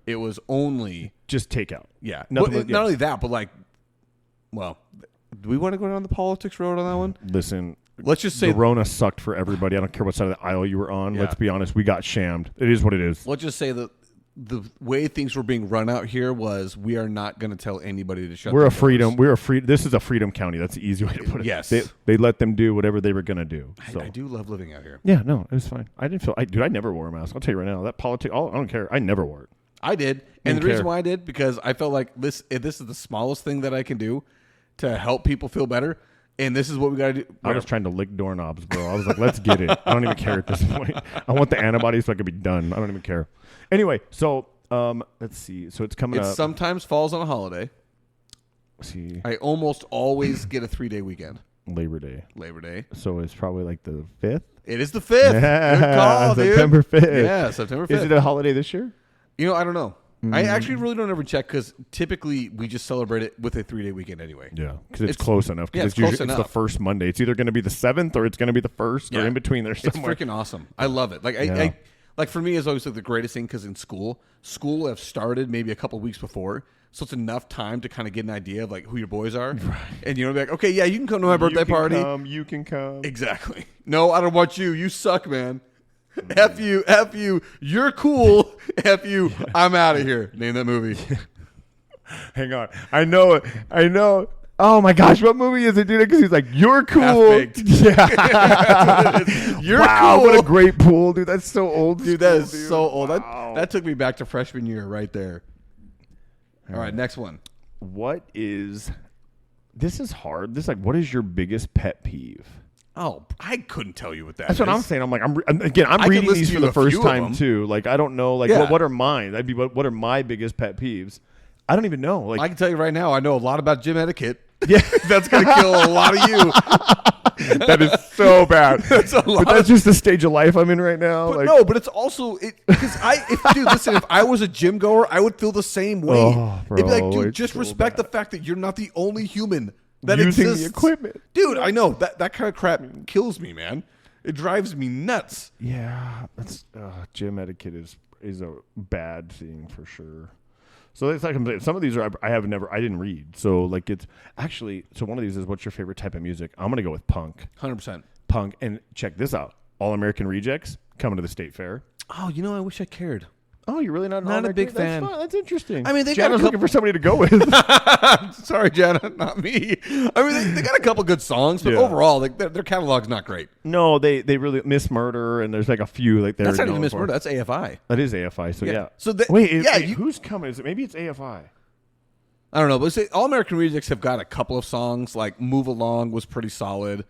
It was only Just takeout. yeah. Nothing But but- not only that, but like, well, do we want to go down the politics road on that one? Listen, Let's just say the Rona sucked for everybody. I don't care what side of the aisle you were on. Yeah. Let's be honest. We got shammed. It is what it is. let's just say that the way things were being run out here was we are not going to tell anybody to shut. We're their a freedom. doors. We're a free. This is a freedom county. That's the easy way to put it. Yes. They let them do whatever they were gonna do. So I do love living out here. yeah, no, it was fine. I didn't feel. Dude, I never wore a mask. I'll tell you right now. That politics. I don't care. I never wore it. I did, and Didn't the reason care. why I did because I felt like this is the smallest thing that I can do to help people feel better, and this is what we got to do. I was trying to lick doorknobs, bro. I was like, let's get it. I don't even care at this point. I want the antibodies so I can be done. I don't even care. Anyway, so let's see. So it's coming It up. sometimes falls on a holiday. Let's see, I almost always get a 3-day weekend. Labor Day. Labor Day. So it's probably like the 5th. It is the 5th. Good call, dude. September 5th. Yeah, September 5th. Is it a holiday this year? I don't know. I actually really don't ever check because typically we just celebrate it with a 3-day weekend anyway. Yeah, because it's close enough. yeah, Because it's close it's the enough. first Monday. It's either going to be the 7th or it's going to be the 1st or Yeah. in between there It's somewhere. freaking awesome. I love it. Like Yeah. like for me, it's always like the greatest thing because in school have started maybe a couple weeks before, so it's enough time to kind of get an idea of like who your boys are, and be like, okay, yeah, you can come to my birthday party. You can come. Exactly. No, I don't want you. You suck, man. F you. You're cool. F you. I'm out of here. Name that movie. Hang on. I know it. Oh my gosh, what movie is it, dude? Because he's like, you're cool. Half-Baked. Yeah. You're wow, cool. what a great pool, dude. That's so old. Dude, that is school, dude. so old. Wow. That took me back to freshman year right there. All right, next one. What is? This is hard. This is like, what is your biggest pet peeve? Oh, I couldn't tell you what that That's what I'm is. saying. I'm like, I'm I could reading listen these to for you the a first few of time them. too. Like, I don't know. Like, Yeah. what are mine? That'd be what are my biggest pet peeves? I don't even know. Like, I can tell you right now, I know a lot about gym etiquette. yeah, That's going to kill a lot of you. that is so bad. That's a lot. But that's just the stage of life I'm in right now. But like, no, but it's also because if I was a gym goer, I would feel the same way. Oh, It'd be like, bro, dude, it's just so respect bad. the fact that you're not the only human that using exists. the equipment. Dude, I know that kind of crap kills me, man. It drives me nuts. Yeah, that's gym etiquette is a bad thing for sure. So it's like some of these are I didn't read. So like it's actually one of these is what's your favorite type of music? I'm gonna go with punk. 100%. Punk, and check this out. All American Rejects coming to the state fair. Oh, I wish I cared. Oh, you're really not Not a big That's fan. fun. That's interesting. I mean, they got a Jana's looking for somebody to go with. Sorry, Jana, not me. I mean, they got a couple good songs, but Yeah. overall, like their catalog's not great. No, they really Miss Murder, and there's like a few like they're That's not even known Miss for. Murder. That's AFI. That is AFI. So yeah. So wait, who's who's coming? Is it maybe it's AFI? I don't know, but All American Rejects have got a couple of songs. Like "Move Along" was pretty solid,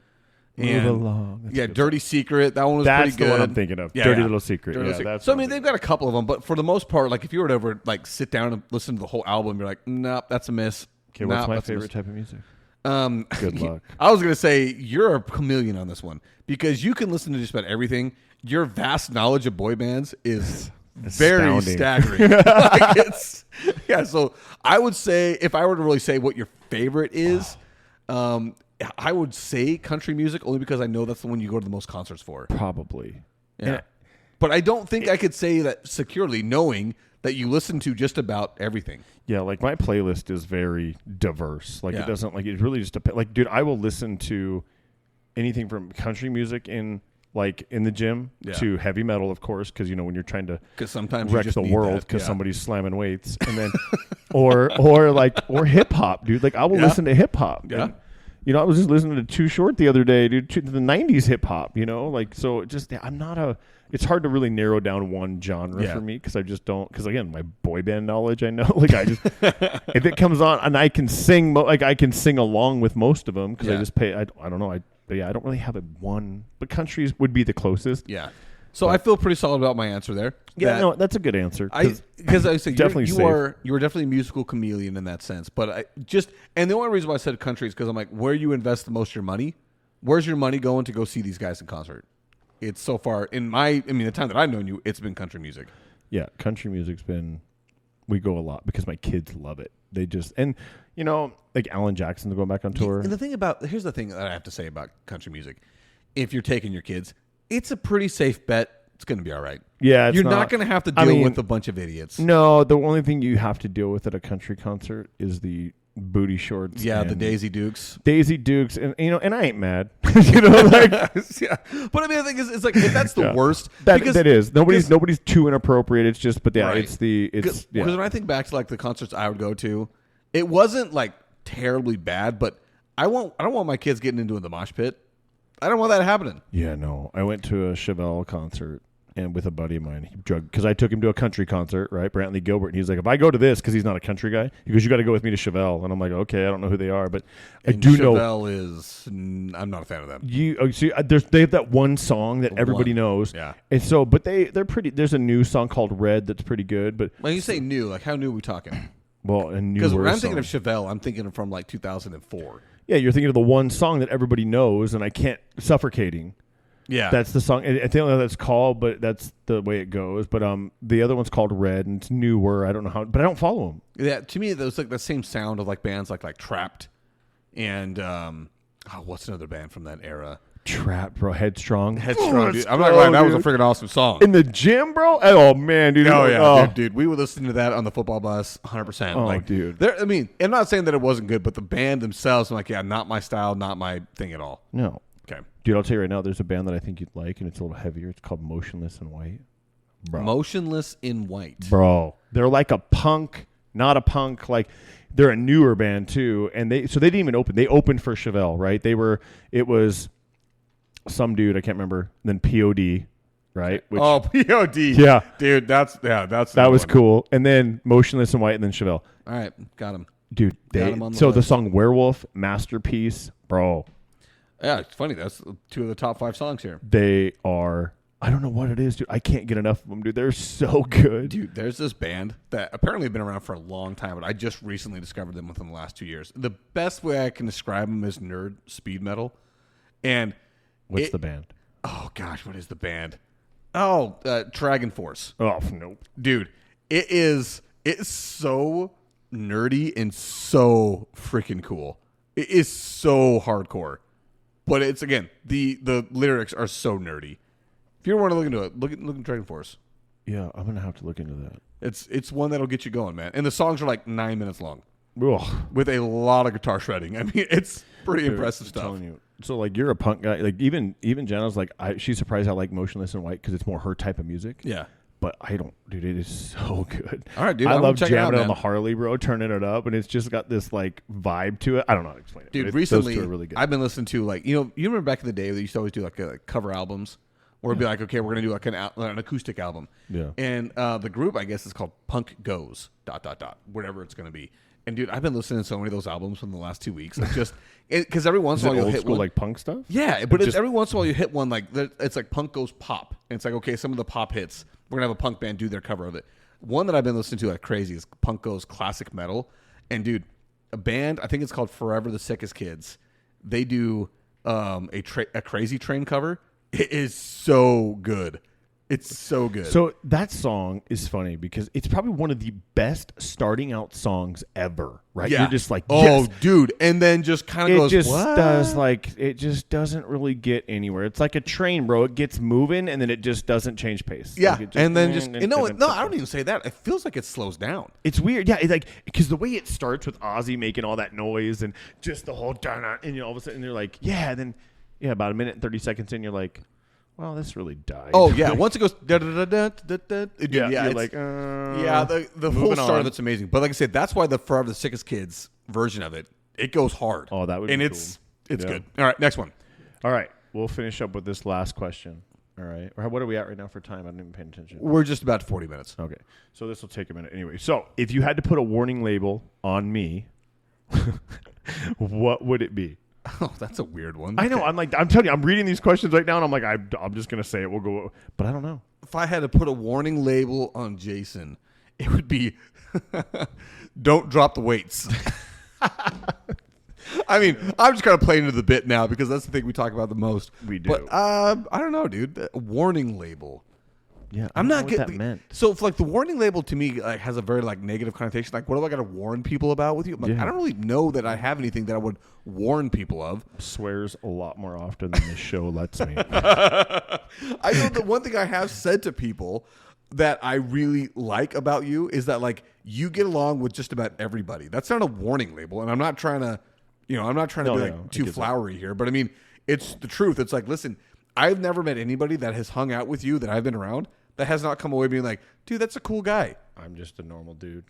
And Move along. That's a good Dirty Secret. That one was That's pretty good. the one I'm thinking of. Yeah, Dirty yeah. Little Secret. Dirty Yeah, Little Secret. that's So I what mean, I'm they've got a couple of them, but for the most part, like if you were to ever like sit down and listen to the whole album, you're like, nope, that's a miss. Okay, what's my favorite type of music? Good luck. I was gonna say you're a chameleon on this one because you can listen to just about everything. Your vast knowledge of boy bands is very Astounding. staggering. Like so I would say if I were to really say what your favorite is, I would say country music only because I know that's the one you go to the most concerts for. Probably. Yeah. But I don't think I could say that securely knowing that you listen to just about everything. Yeah, like my playlist is very diverse. Like Yeah. it doesn't like it really just depends. Like, dude, I will listen to anything from country music in the gym to heavy metal, of course, because when you're trying to Because sometimes wreck you just the need world that. because Yeah. somebody's slamming weights, and then or hip hop, dude. Like I will listen to hip hop. Yeah. And, I was just listening to Too Short the other day, dude. To the '90s hip hop. So I'm not a. It's hard to really narrow down one genre for me because I just don't. Because again, my boy band knowledge, I know. Like I just, if it comes on and I can sing, I can sing along with most of them because I just pay. I don't know. But I don't really have a one. But countries would be the closest. Yeah. So I feel pretty solid about my answer there. Yeah, that's a good answer. Because I say definitely you are definitely a musical chameleon in that sense. But and the only reason why I said country is because I'm like, where you invest the most of your money, where's your money going to go see these guys in concert? It's so far the time that I've known you, it's been country music. Yeah, country music's been. We go a lot because my kids love it. They just like Alan Jackson's going back on tour. And here's the thing that I have to say about country music. If you're taking your kids, it's a pretty safe bet. It's going to be all right. Yeah, you're not going to have to deal with a bunch of idiots. No, the only thing you have to deal with at a country concert is the booty shorts. Yeah, the Daisy Dukes. Daisy Dukes, and and I ain't mad. But I mean, the thing is, it's like if that's the worst. That is nobody's too inappropriate. It's just, but right. Because when I think back to like the concerts I would go to, it wasn't like terribly bad, but I don't want my kids getting into the mosh pit. I don't want that happening. Yeah, no. I went to a Chevelle concert and with a buddy of mine, because I took him to a country concert, right? Brantley Gilbert. And he's like, if I go to this, because he's not a country guy, he goes, you got to go with me to Chevelle. And I'm like, okay, I don't know who they are, but I do know. Chevelle I'm not a fan of them. They have that one song that everybody knows. Yeah. And so, but they're pretty, there's a new song called Red that's pretty good. But when you say new, like how new are we talking? Well, a new Because when I'm thinking of Chevelle, I'm thinking from like 2004. Yeah, you're thinking of the one song that everybody knows, and I can't, Suffocating. Yeah. That's the song. I don't know what that's called, but that's the way it goes. But the other one's called Red, and it's newer. I don't know how, but I don't follow them. Yeah, to me, it was like the same sound of like bands like Trapped and what's another band from that era? Trapped, bro. Headstrong, dude. I'm not lying. That was a freaking awesome song. In the gym, bro. Oh man, dude. Oh yeah, dude. We would listen to that on the football bus, 100%. Oh, dude. I'm not saying that it wasn't good, but the band themselves, I'm like, yeah, not my style, not my thing at all. No. Okay. Dude, I'll tell you right now, there's a band that I think you'd like, and it's a little heavier. It's called Motionless in White. Bro. Motionless in White. Bro. They're like a punk, not a punk. Like, they're a newer band, too. And they didn't even open. They opened for Chevelle, right? It was some dude, I can't remember, then POD, right? POD. Yeah. Dude, that was cool. And then Motionless in White, and then Chevelle. All right. Got him. Dude, the song Werewolf, Masterpiece, bro. Yeah, it's funny. That's 2 of the top 5 songs here. They are, I don't know what it is, dude. I can't get enough of them, dude. They're so good. Dude, there's this band that apparently have been around for a long time, but I just recently discovered them within the last 2 years. The best way I can describe them is nerd speed metal. And what's the band? Oh, gosh, what is the band? Oh, Dragon Force. Oh, nope. Dude, it's so nerdy and so freaking cool. It is so hardcore. But it's, again, the lyrics are so nerdy. If you ever want to look into it, look at Dragon Force. Yeah, I'm going to have to look into that. It's one that'll get you going, man. And the songs are like 9 minutes long. Ugh. With a lot of guitar shredding. I mean, it's pretty impressive stuff. Telling you. So, like, you're a punk guy. Like, even Jenna's like, she's surprised I like Motionless in White because it's more her type of music. Yeah. But I don't, dude. It is so good. All right, dude. I love jamming it on the Harley, bro. Turning it up, and it's just got this like vibe to it. I don't know how to explain it. Dude, recently, those two are really good. I've been listening to like you remember back in the day they used to always do like cover albums, or it'd be like, okay, we're gonna do like an acoustic album. Yeah. And the group, I guess, is called Punk Goes ... whatever it's gonna be. And dude, I've been listening to so many of those albums from the last 2 weeks. Like just because every once in a while you'll hit school one, like punk stuff. Yeah, but it's every once in a while you hit one like it's like punk goes pop, and it's like okay, some of the pop hits we're gonna have a punk band do their cover of it. One that I've been listening to like crazy is Punk Goes Classic Metal, and dude, a band I think it's called Forever the Sickest Kids. They do a Crazy Train cover. It is so good. It's so good. So that song is funny because it's probably one of the best starting out songs ever, right? Yeah. You're just like, oh, yes. dude. And then just kind of goes, just what? It just doesn't really get anywhere. It's like a train, bro. It gets moving and then it just doesn't change pace. Yeah. Like And then just, no, I don't even say that. It feels like it slows down. It's weird. Yeah. It's like, because the way it starts with Ozzy making all that noise and just the whole, and all of a sudden you're like, yeah. Then, about a minute and 30 seconds in, you're like, well, this really died. Oh yeah, once it goes da da da da da da. You're like, the whole start of it's amazing. But like I said, that's why the Forever the Sickest Kids version of it goes hard. Oh, that would and be it's good. All right, next one. All right, we'll finish up with this last question. All right, what are we at right now for time? I didn't even pay attention. We're just about 40 minutes. Okay, so this will take a minute anyway. So if you had to put a warning label on me, what would it be? Oh, that's a weird one. I know. I'm telling you, I'm reading these questions right now, and I'm like, I'm just gonna say it. We'll go, but I don't know. If I had to put a warning label on Jason, it would be, "Don't drop the weights." I mean, I'm just kind of playing into the bit now because that's the thing we talk about the most. We do. But I don't know, dude. A warning label. Yeah, I'm not getting getting what that meant. So, if, like the warning label to me has a very negative connotation. Like, what do I got to warn people about with you? I don't really know that I have anything that I would warn people of. Swears a lot more often than this show lets me. I know the one thing I have said to people that I really like about you is that you get along with just about everybody. That's not a warning label, and I'm not trying to, be too flowery here. But I mean, it's the truth. It's like, listen, I've never met anybody that has hung out with you that I've been around that has not come away being like, dude, that's a cool guy. I'm just a normal dude.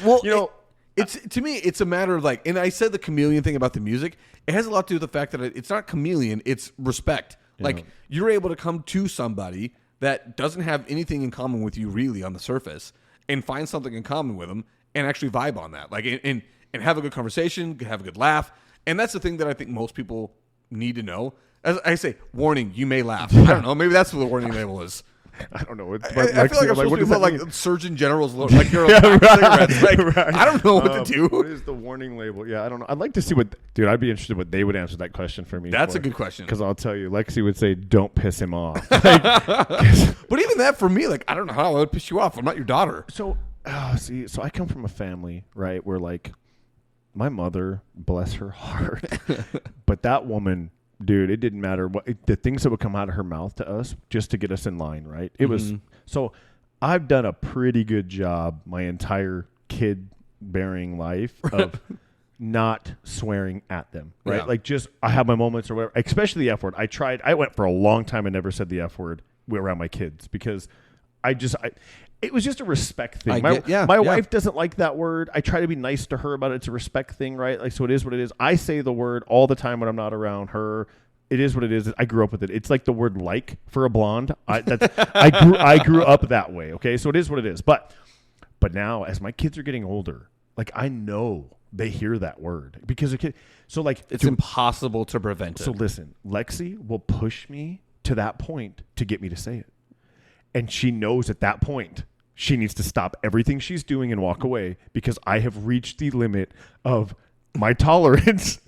Well, it's to me, it's a matter of and I said the chameleon thing about the music. It has a lot to do with the fact that it's not chameleon, it's respect. Yeah. You're able to come to somebody that doesn't have anything in common with you really on the surface and find something in common with them and actually vibe on that. And have a good conversation, have a good laugh. And that's the thing that I think most people need to know. As I say, warning, you may laugh. I don't know. Maybe that's what the warning label is. I don't know. I feel like I'm supposed to be put Surgeon General's you're cigarettes. Right. I don't know what to do. What is the warning label? Yeah, I don't know. I'd like to see dude, I'd be interested what they would answer that question for me. That's a good question. Because I'll tell you, Lexi would say, don't piss him off. But even that for me, I don't know how I would piss you off. I'm not your daughter. So, so I come from a family, right, where my mother, bless her heart, but that woman, dude, it didn't matter the things that would come out of her mouth to us just to get us in line, right? It was so I've done a pretty good job my entire kid bearing life of not swearing at them, right? Yeah. I have my moments or whatever, especially the F word. I went for a long time and never said the F word around my kids because it was just a respect thing. My wife doesn't like that word. I try to be nice to her about it. It's a respect thing, right? So it is what it is. I say the word all the time when I'm not around her. It is what it is. I grew up with it. It's like the word for a blonde. I grew up that way. Okay, so it is what it is. But now, as my kids are getting older, I know they hear that word because a kid. So it's impossible to prevent it. So listen, Lexi will push me to that point to get me to say it. And she knows at that point she needs to stop everything she's doing and walk away because I have reached the limit of my tolerance.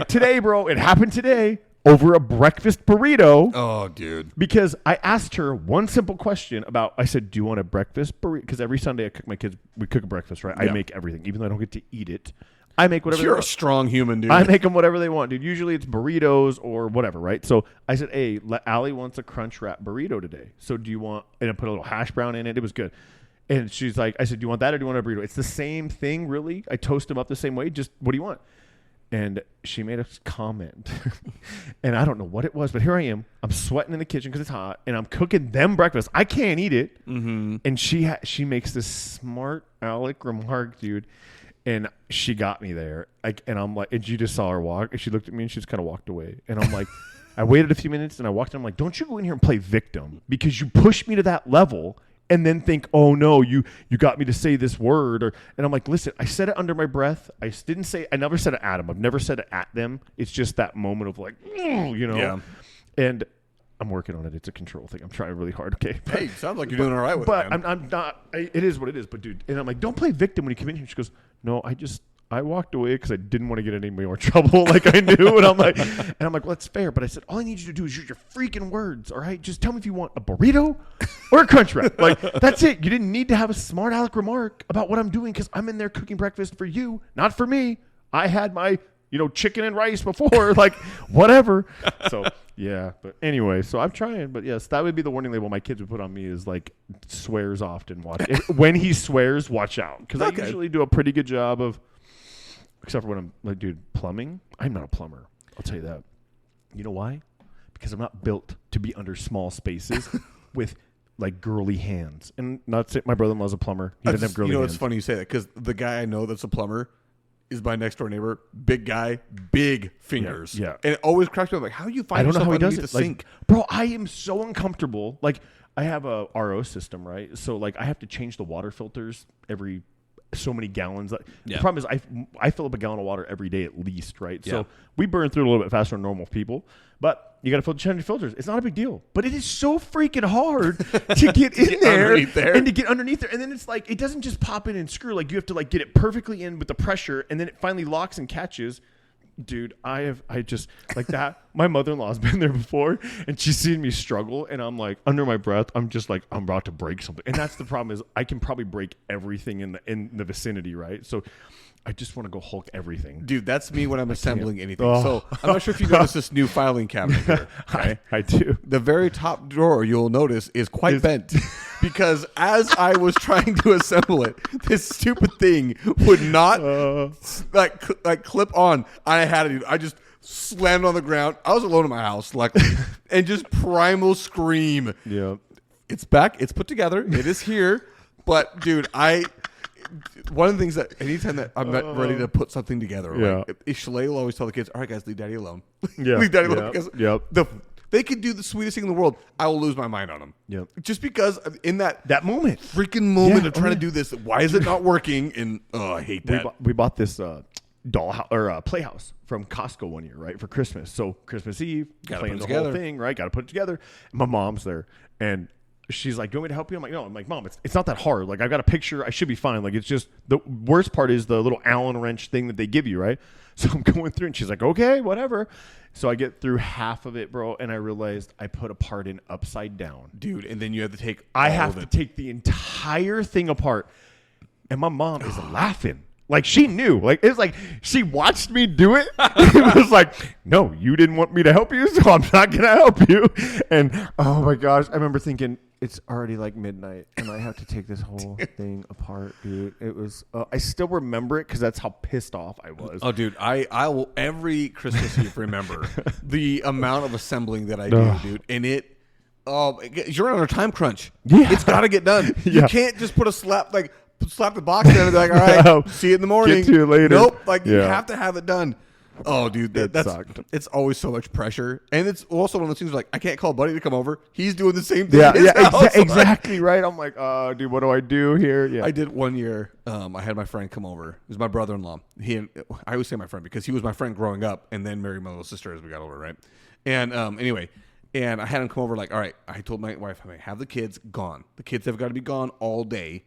Today, bro, it happened today over a breakfast burrito. Oh, dude. Because I asked her one simple question I said, do you want a breakfast burrito? Because every Sunday we cook a breakfast, right? Yeah. I make everything. Even though I don't get to eat it, I make whatever. You're a strong human, dude. I make them whatever they want, dude. Usually it's burritos or whatever, right? So I said, hey, Allie wants a crunch wrap burrito today. So do you want, and I put a little hash brown in it. It was good. And she's like, I said, do you want that or do you want a burrito? It's the same thing, really. I toast them up the same way. Just what do you want? And she made a comment. And I don't know what it was, but here I am. I'm sweating in the kitchen because it's hot. And I'm cooking them breakfast. I can't eat it. Mm-hmm. And she makes this smart aleck remark, dude. And she got me there. And I'm like, and you just saw her walk. And she looked at me and she just kind of walked away. And I'm like, I waited a few minutes and I walked in. I'm like, don't you go in here and play victim because you pushed me to that level and then think, oh no, you got me to say this word, and I'm like, listen, I said it under my breath. I never said it at them. I've never said it at them. It's just that moment of like, Yeah. And I'm working on it. It's a control thing. I'm trying really hard. Okay. Hey, sounds like you're doing all right with it. But man. I'm not. It is what it is. But dude, and I'm like, don't play victim when you come in here. She goes, no, I walked away because I didn't want to get in any more trouble. Like I knew, and I'm like, well, that's fair. But I said, all I need you to do is use your freaking words. All right, just tell me if you want a burrito or a crunch wrap. Like that's it. You didn't need to have a smart aleck remark about what I'm doing because I'm in there cooking breakfast for you, not for me. I had my chicken and rice before, like whatever. So yeah, but anyway, so I'm trying. But yes, that would be the warning label my kids would put on me is like swears often. When he swears, watch out because I usually do a pretty good job of. Except for when I'm like, dude, plumbing. I'm not a plumber. I'll tell you that. You know why? Because I'm not built to be under small spaces with like girly hands. And not say my brother-in-law's a plumber. He doesn't have girly hands. It's funny you say that because the guy I know that's a plumber is my next door neighbor. Big guy, big fingers. Yeah. And it always cracks me up. Like, how do you find I don't know yourself how he does underneath it. the sink? Bro, I am so uncomfortable. Like, I have a RO system, right? So like I have to change the water filters every so many gallons. The problem is I fill up a gallon of water every day at least, right? Yeah. So we burn through it a little bit faster than normal people, but you got to change your filters. It's not a big deal, but it is so freaking hard to get in there and to get underneath there. And then it's like, it doesn't just pop in and screw. Like you have to like get it perfectly in with the pressure and then it finally locks and catches. Dude, I just like that. My mother-in-law's been there before and she's seen me struggle and I'm like under my breath, I'm just like, I'm about to break something. And that's the problem is I can probably break everything in the vicinity, right? So I just want to go Hulk everything. Dude, that's me when I'm assembling anything. Oh. So I'm not sure if you noticed this new filing cabinet here. Okay? I do. The very top drawer you'll notice is quite bent because as I was trying to assemble it, this stupid thing would not like clip on. I had it. I just slammed on the ground. I was alone in my house, luckily, and just primal scream. Yeah, it's back. It's put together. It is here. But dude, one of the things that anytime that I'm not ready to put something together, like, Shalay will always tell the kids, "All right, guys, leave Daddy alone. Leave Daddy alone." Because they could do the sweetest thing in the world. I will lose my mind on them. Yep. Just because in that moment, freaking moment of trying to do this, why is it not working? And I hate that. We bought this dollhouse or playhouse from Costco one year, right, for Christmas. So Christmas Eve, playing the whole thing, right? Got to put it together. And my mom's there, and she's like, "Do you want me to help you?" I'm like, "No." I'm like, "Mom, it's not that hard. Like, I've got a picture. I should be fine. Like, it's just the worst part is the little Allen wrench thing that they give you, right?" So I'm going through, and she's like, "Okay, whatever." So I get through half of it, bro, and I realized I put a part in upside down, dude. And then you have to take. I have to take the entire thing apart, and my mom is laughing. Like she knew, like it was like she watched me do it. It was like, no, you didn't want me to help you, so I'm not gonna help you. And oh my gosh, I remember thinking it's already like midnight, and I have to take this whole thing apart, dude. It was. I still remember it because that's how pissed off I was. Oh, dude, I will every Christmas Eve remember the amount of assembling that I do, dude, and it. You're on a time crunch. Yeah, it's got to get done. You can't just put a slap the box down and be like, all right, see you in the morning. Get to you later. Nope, you have to have it done. Oh, dude, it's always so much pressure. And it's also one of those things like, I can't call Buddy to come over. He's doing the same thing. Exactly right. I'm like, dude, what do I do here? Yeah. I did one year. I had my friend come over. It was my brother-in-law. I always say my friend because he was my friend growing up and then married my little sister as we got older, right? And anyway, and I had him come over like, all right, I told my wife, I have the kids gone. The kids have got to be gone all day.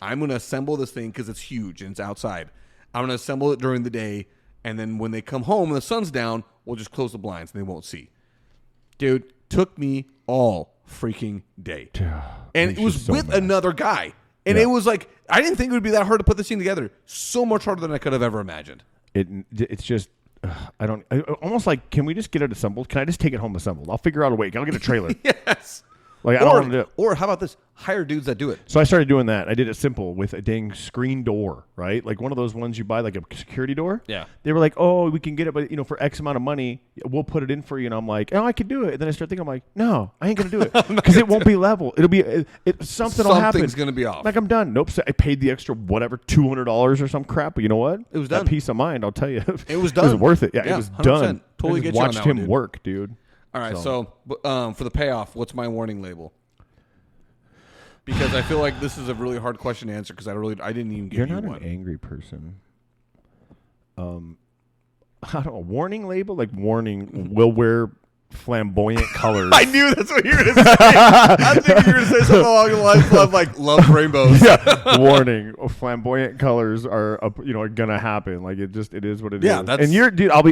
I'm going to assemble this thing because it's huge and it's outside. I'm going to assemble it during the day, and then when they come home and the sun's down, we'll just close the blinds and they won't see. Dude, took me all freaking day. And it was with another guy. And it was like, I didn't think it would be that hard to put this thing together. So much harder than I could have ever imagined. It's just, almost like, can we just get it assembled? Can I just take it home assembled? I'll figure out a way. I'll get a trailer. Yes. Like, I don't want to do it. Or how about this? Hire dudes that do it. So I started doing that. I did it simple with a dang screen door, right? Like one of those ones you buy, like a security door. Yeah. They were like, oh, we can get it, but for X amount of money, we'll put it in for you. And I'm like, oh, I can do it. And then I start thinking, I'm like, no, I ain't going to do it because it won't be level. It'll be something will happen. Something's going to be off. Like I'm done. Nope. So I paid the extra whatever $200 or some crap. But you know what? It was done. That peace of mind, I'll tell you. It was done. It was worth it. Yeah, it was 100%. Done. Totally I get just you on watched that one, him dude. work, dude. All right. So for the payoff, what's my warning label? because I feel like this is a really hard question to answer because I didn't even give You're you not one. an angry person. I don't know. Warning label, like warning, will wear flamboyant colors. I knew that's what you were going to say. I think you were going to say something along the lines of like love rainbows. Yeah. Warning, flamboyant colors are gonna happen. Like it is what it is. Yeah, that's... And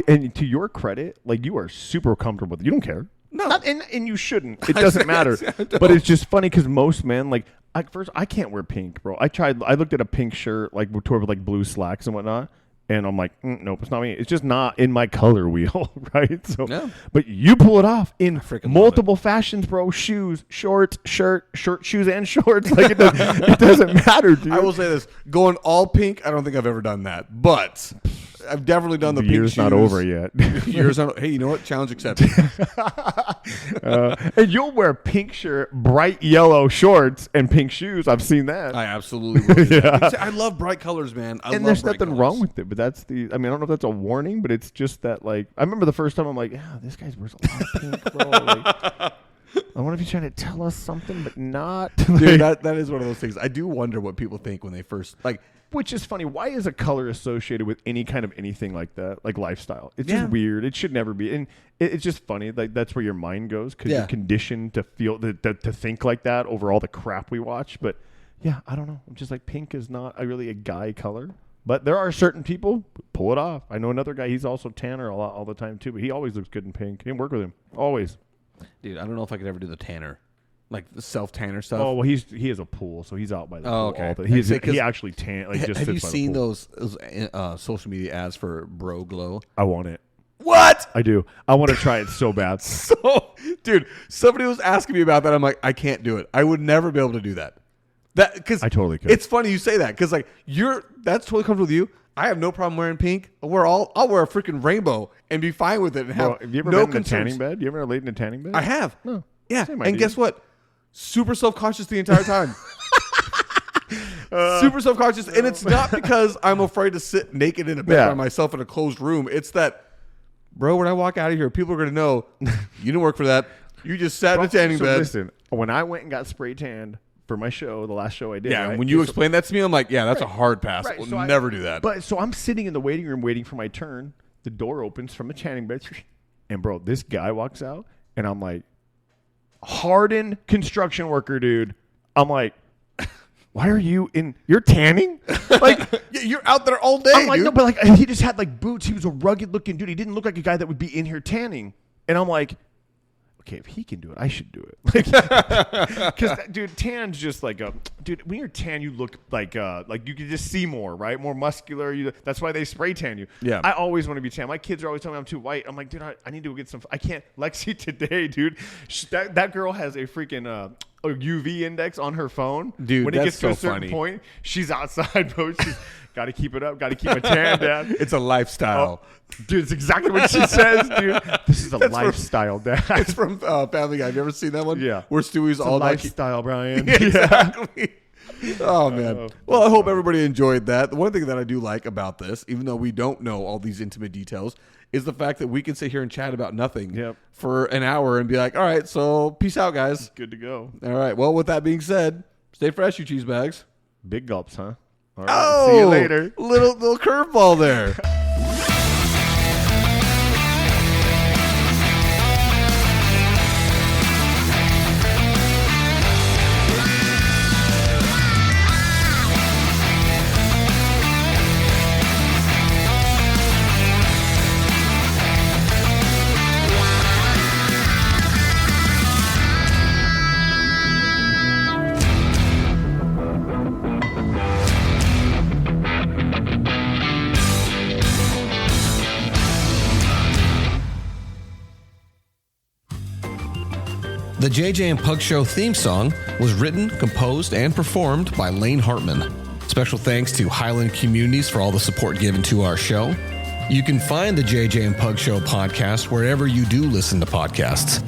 and to your credit, like you are super comfortable with it. You don't care. No, and you shouldn't. It doesn't matter. But it's just funny because most men, like, I can't wear pink, bro. I looked at a pink shirt, like, with like blue slacks and whatnot, and I'm like, nope, it's not me. It's just not in my color wheel, right? So, yeah. But you pull it off in multiple fashions, bro. Shoes, shorts, shirt, shoes, and shorts. Like it doesn't matter, dude. I will say this: going all pink, I don't think I've ever done that, but I've definitely done the pink year's shoes. Not over yet. Year's not. Hey, you know what? Challenge accepted. And you'll wear pink shirt, bright yellow shorts, and pink shoes. I've seen that. I absolutely will do that. I love bright colors, man. And there's nothing wrong with it, but that's I don't know if that's a warning, but it's just that, like, I remember the first time I'm like, yeah, this guy wears a lot of pink, bro. Like, I wonder if he's trying to tell us something, but not. Dude, that is one of those things. I do wonder what people think when they first, like. Which is funny. Why is a color associated with any kind of anything like that, like lifestyle? It's just weird. It should never be. And it's just funny. Like, that's where your mind goes because you're conditioned to feel, to think like that over all the crap we watch. But, yeah, I don't know. I'm just like, pink is not really a guy color. But there are certain people who pull it off. I know another guy. He's also tanner all the time, too. But he always looks good in pink. You can work with him. Always. Dude, I don't know if I could ever do the tanner. Like the self-tanner stuff. Oh, well, he has a pool, so he's out by the pool. Okay. All he actually tan. Like, just have you sits by the seen pool. those social media ads for Bro Glow? I want it. What? I do. I want to try it so bad. Dude, somebody was asking me about that. I'm like, I can't do it. I would never be able to do that. Because I totally could. It's funny you say that because like that's totally comfortable with you. I have no problem wearing pink. I'll wear a freaking rainbow and be fine with it and have you ever no been in a concerns. tanning bed? You ever laid in a tanning bed? I have. No. Yeah. Same And idea. guess what? Super self-conscious the entire time. Super self-conscious. And it's not because I'm afraid to sit naked in a bed by myself in a closed room. It's that, bro, when I walk out of here, people are going to know you didn't work for that. You just sat in a tanning bed. Listen, when I went and got spray tanned for my show, the last show I did. Yeah, right? when you explained that to me, I'm like, yeah, that's a hard pass. Right, We'll so never do that. But so I'm sitting in the waiting room waiting for my turn. The door opens from a tanning bed. And, bro, this guy walks out. And I'm like, hardened construction worker, dude. I'm like, why are you in? You're tanning? Like, you're out there all day. I'm like, dude. no, but like, he just had like boots. He was a rugged looking dude. He didn't look like a guy that would be in here tanning. And I'm like, okay, if he can do it, I should do it. Because, dude, tan's just like dude. When you're tan, you look like you can just see more, right? More muscular. That's why they spray tan you. Yeah. I always want to be tan. My kids are always telling me I'm too white. I'm like, dude, I need to go get some. I can't. Lexi today, dude. That girl has a freaking a UV index on her phone. Dude, when it gets to a certain point, she's outside, bro. She's got to keep it up. Got to keep a tan down. It's a lifestyle. Dude, it's exactly what she says, dude. This is a lifestyle, Dad. It's from Family Guy. Have you ever seen that one? Yeah. Where Stewie's It's all a like lifestyle, Brian. Yeah, exactly. Oh, man. Well, I hope everybody enjoyed that. The one thing that I do like about this, even though we don't know all these intimate details, is the fact that we can sit here and chat about nothing for an hour and be like, all right, so peace out, guys. Good to go. All right. Well, with that being said, stay fresh, you cheese bags. Big gulps, huh? All right. Oh, see you later. Little curveball there. The JJ and Pug Show theme song was written, composed, and performed by Lane Hartman. Special thanks to Highland Communities for all the support given to our show. You can find the JJ and Pug Show podcast wherever you do listen to podcasts.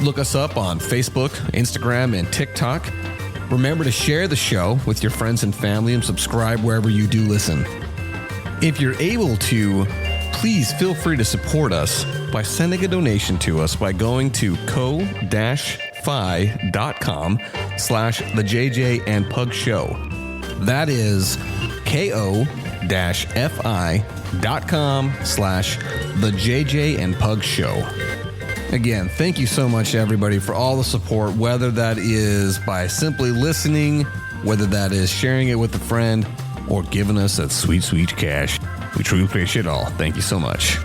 Look us up on Facebook, Instagram, and TikTok. Remember to share the show with your friends and family and subscribe wherever you do listen. If you're able to, please feel free to support us by sending a donation to us by going to ko-fi.com The JJ and Pug Show. That is ko-fi.com/The JJ and Pug Show. Again, thank you so much, everybody, for all the support, whether that is by simply listening, whether that is sharing it with a friend, or giving us that sweet, sweet cash. We truly appreciate it all. Thank you so much.